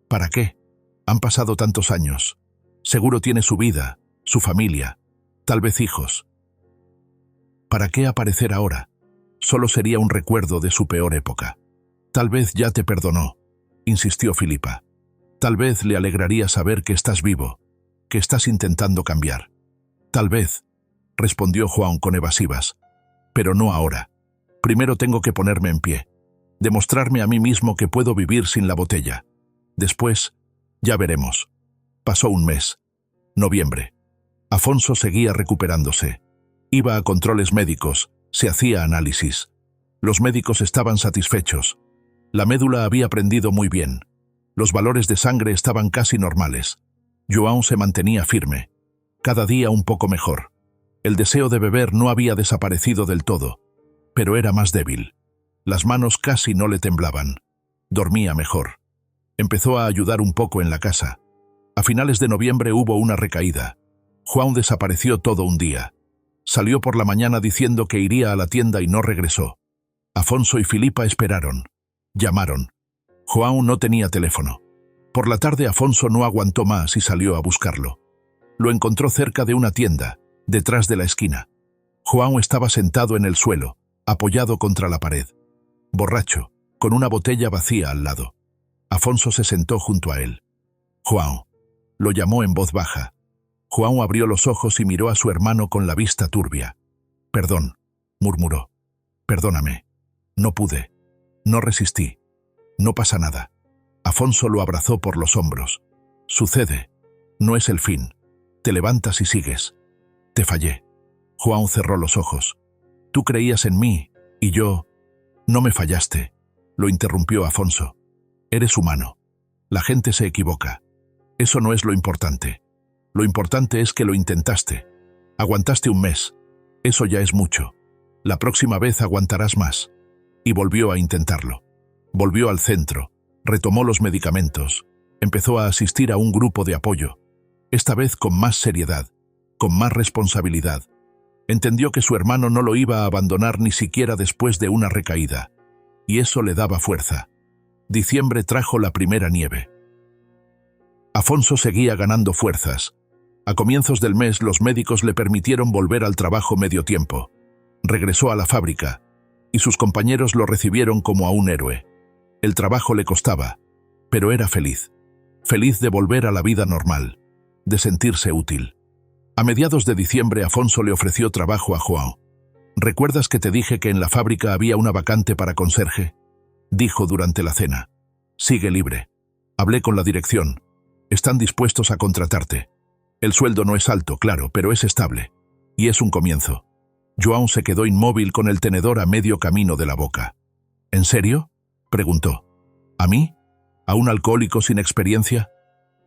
¿Para qué? Han pasado tantos años. Seguro tiene su vida, su familia, tal vez hijos. ¿Para qué aparecer ahora? Solo sería un recuerdo de su peor época. Tal vez ya te perdonó, insistió Filipa. Tal vez le alegraría saber que estás vivo, que estás intentando cambiar. Tal vez, respondió João con evasivas. Pero no ahora. Primero tengo que ponerme en pie, demostrarme a mí mismo que puedo vivir sin la botella. Después, ya veremos. Pasó un mes. Noviembre. Afonso seguía recuperándose. Iba a controles médicos, se hacía análisis. Los médicos estaban satisfechos. La médula había prendido muy bien. Los valores de sangre estaban casi normales. João se mantenía firme. Cada día un poco mejor. El deseo de beber no había desaparecido del todo, pero era más débil. Las manos casi no le temblaban. Dormía mejor. Empezó a ayudar un poco en la casa. A finales de noviembre hubo una recaída. João desapareció todo un día. Salió por la mañana diciendo que iría a la tienda y no regresó. Afonso y Filipa esperaron. Llamaron. João no tenía teléfono. Por la tarde Afonso no aguantó más y salió a buscarlo. Lo encontró cerca de una tienda, detrás de la esquina. João estaba sentado en el suelo, apoyado contra la pared. Borracho, con una botella vacía al lado. Afonso se sentó junto a él. João. Lo llamó en voz baja. João abrió los ojos y miró a su hermano con la vista turbia. Perdón, murmuró. Perdóname. No pude. No resistí. No pasa nada. Afonso lo abrazó por los hombros. Sucede. No es el fin. Te levantas y sigues. Te fallé. João cerró los ojos. Tú creías en mí, y yo... No me fallaste, lo interrumpió Afonso. Eres humano. La gente se equivoca. Eso no es lo importante. Lo importante es que lo intentaste. Aguantaste un mes. Eso ya es mucho. La próxima vez aguantarás más. Y volvió a intentarlo. Volvió al centro, retomó los medicamentos, empezó a asistir a un grupo de apoyo, esta vez con más seriedad, con más responsabilidad. Entendió que su hermano no lo iba a abandonar ni siquiera después de una recaída, y eso le daba fuerza. Diciembre trajo la primera nieve. Afonso seguía ganando fuerzas. A comienzos del mes los médicos le permitieron volver al trabajo medio tiempo. Regresó a la fábrica, y sus compañeros lo recibieron como a un héroe. El trabajo le costaba, pero era feliz. Feliz de volver a la vida normal, de sentirse útil. A mediados de diciembre Afonso le ofreció trabajo a João. ¿Recuerdas que te dije que en la fábrica había una vacante para conserje? Dijo durante la cena. Sigue libre. Hablé con la dirección. Están dispuestos a contratarte. El sueldo no es alto, claro, pero es estable. Y es un comienzo. João se quedó inmóvil con el tenedor a medio camino de la boca. ¿En serio? Preguntó. ¿A mí? ¿A un alcohólico sin experiencia?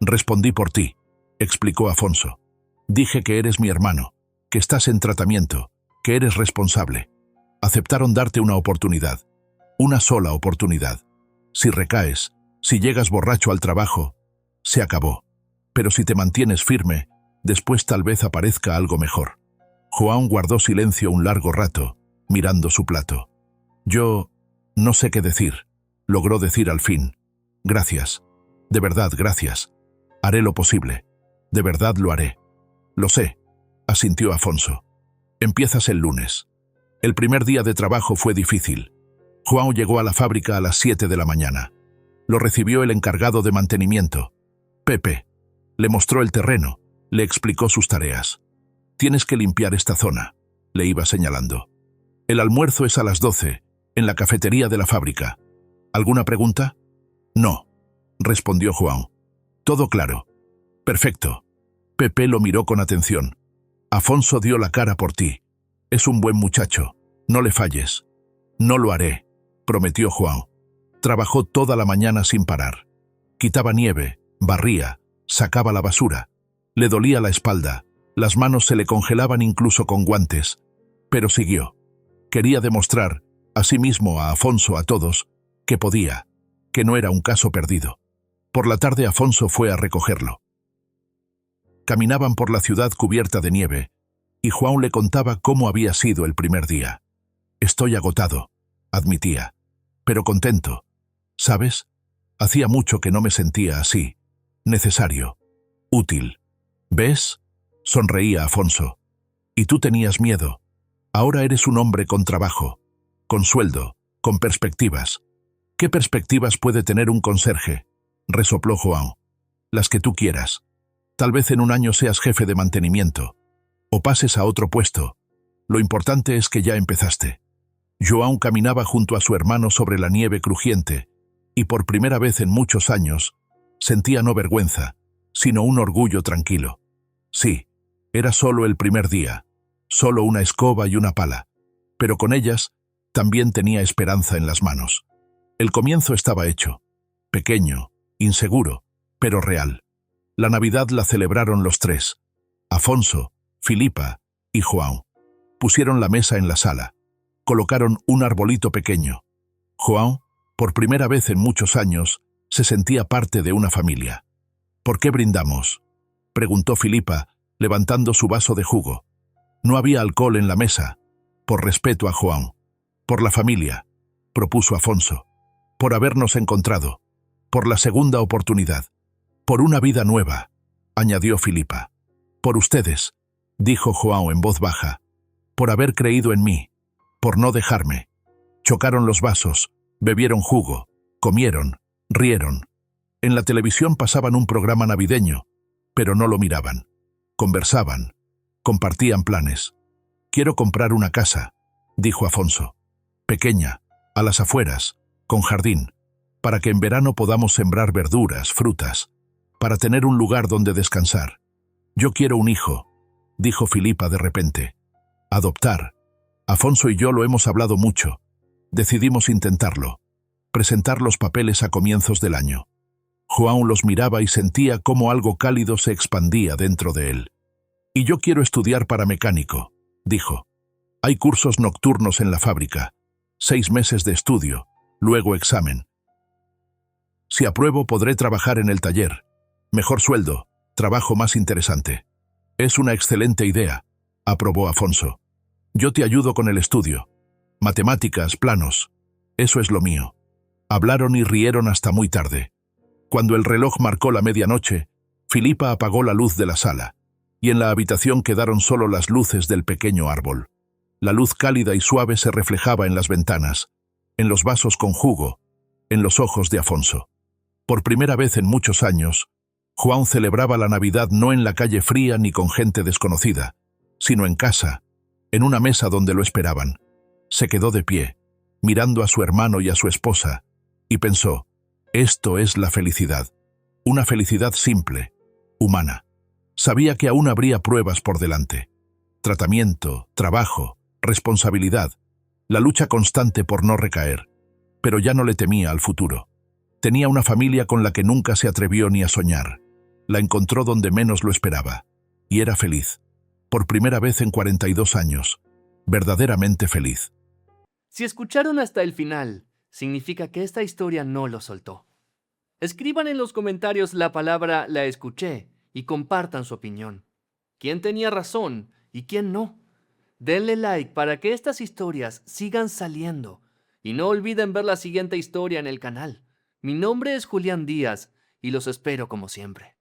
Respondí por ti, explicó Afonso. Dije que eres mi hermano, que estás en tratamiento, que eres responsable. Aceptaron darte una oportunidad. Una sola oportunidad. Si recaes, si llegas borracho al trabajo, se acabó. Pero si te mantienes firme, después tal vez aparezca algo mejor. João guardó silencio un largo rato, mirando su plato. Yo no sé qué decir, logró decir al fin. Gracias. De verdad, gracias. Haré lo posible. De verdad lo haré. Lo sé, asintió Afonso. Empiezas el lunes. El primer día de trabajo fue difícil. João llegó a la fábrica a las 7 de la mañana. Lo recibió el encargado de mantenimiento, Pepe. Le mostró el terreno, le explicó sus tareas. Tienes que limpiar esta zona, le iba señalando. El almuerzo es a las 12, en la cafetería de la fábrica. ¿Alguna pregunta? No, respondió João. Todo claro. Perfecto. Pepe lo miró con atención. Afonso dio la cara por ti. Es un buen muchacho. No le falles. No lo haré, prometió João. Trabajó toda la mañana sin parar. Quitaba nieve, barría, sacaba la basura. Le dolía la espalda, las manos se le congelaban incluso con guantes. Pero siguió. Quería demostrar, a sí mismo, a Afonso, a todos, que podía, que no era un caso perdido. Por la tarde Afonso fue a recogerlo. Caminaban por la ciudad cubierta de nieve, y João le contaba cómo había sido el primer día. Estoy agotado, admitía, pero contento. ¿Sabes? Hacía mucho que no me sentía así. Necesario. Útil. ¿Ves? Sonreía Afonso. Y tú tenías miedo. Ahora eres un hombre con trabajo, con sueldo, con perspectivas. ¿Qué perspectivas puede tener un conserje? Resopló João. Las que tú quieras. Tal vez en un año seas jefe de mantenimiento. O pases a otro puesto. Lo importante es que ya empezaste. João caminaba junto a su hermano sobre la nieve crujiente, y por primera vez en muchos años, sentía no vergüenza, sino un orgullo tranquilo. Sí, era solo el primer día, solo una escoba y una pala, pero con ellas también tenía esperanza en las manos. El comienzo estaba hecho, pequeño, inseguro, pero real. La Navidad la celebraron los tres, Afonso, Filipa y João. Pusieron la mesa en la sala, colocaron un arbolito pequeño. João, por primera vez en muchos años, se sentía parte de una familia. ¿Por qué brindamos?, preguntó Filipa, levantando su vaso de jugo. No había alcohol en la mesa. Por respeto a João. Por la familia, propuso Afonso. Por habernos encontrado. Por la segunda oportunidad. Por una vida nueva, añadió Filipa. Por ustedes, dijo João en voz baja. Por haber creído en mí. Por no dejarme. Chocaron los vasos, bebieron jugo, comieron, rieron. En la televisión pasaban un programa navideño, pero no lo miraban. Conversaban, compartían planes. Quiero comprar una casa, dijo Afonso. Pequeña, a las afueras, con jardín, para que en verano podamos sembrar verduras, frutas, para tener un lugar donde descansar. Yo quiero un hijo, dijo Filipa de repente. Adoptar. Afonso y yo lo hemos hablado mucho. Decidimos intentarlo. Presentar los papeles a comienzos del año. João los miraba y sentía cómo algo cálido se expandía dentro de él. Y yo quiero estudiar para mecánico, dijo. Hay cursos nocturnos en la fábrica. 6 meses de estudio, luego examen. Si apruebo podré trabajar en el taller. Mejor sueldo, trabajo más interesante. Es una excelente idea, aprobó Afonso. Yo te ayudo con el estudio. Matemáticas, planos. Eso es lo mío. Hablaron y rieron hasta muy tarde. Cuando el reloj marcó la medianoche, Filipa apagó la luz de la sala, y en la habitación quedaron solo las luces del pequeño árbol. La luz cálida y suave se reflejaba en las ventanas, en los vasos con jugo, en los ojos de Afonso. Por primera vez en muchos años, João celebraba la Navidad no en la calle fría ni con gente desconocida, sino en casa, en una mesa donde lo esperaban. Se quedó de pie, mirando a su hermano y a su esposa, y pensó, esto es la felicidad. Una felicidad simple, humana. Sabía que aún habría pruebas por delante. Tratamiento, trabajo, responsabilidad, la lucha constante por no recaer. Pero ya no le temía al futuro. Tenía una familia con la que nunca se atrevió ni a soñar. La encontró donde menos lo esperaba. Y era feliz. Por primera vez en 42 años. Verdaderamente feliz. Si escucharon hasta el final, significa que esta historia no lo soltó. Escriban en los comentarios la palabra "la escuché" y compartan su opinión. ¿Quién tenía razón y quién no? Denle like para que estas historias sigan saliendo. Y no olviden ver la siguiente historia en el canal. Mi nombre es Julián Díaz y los espero como siempre.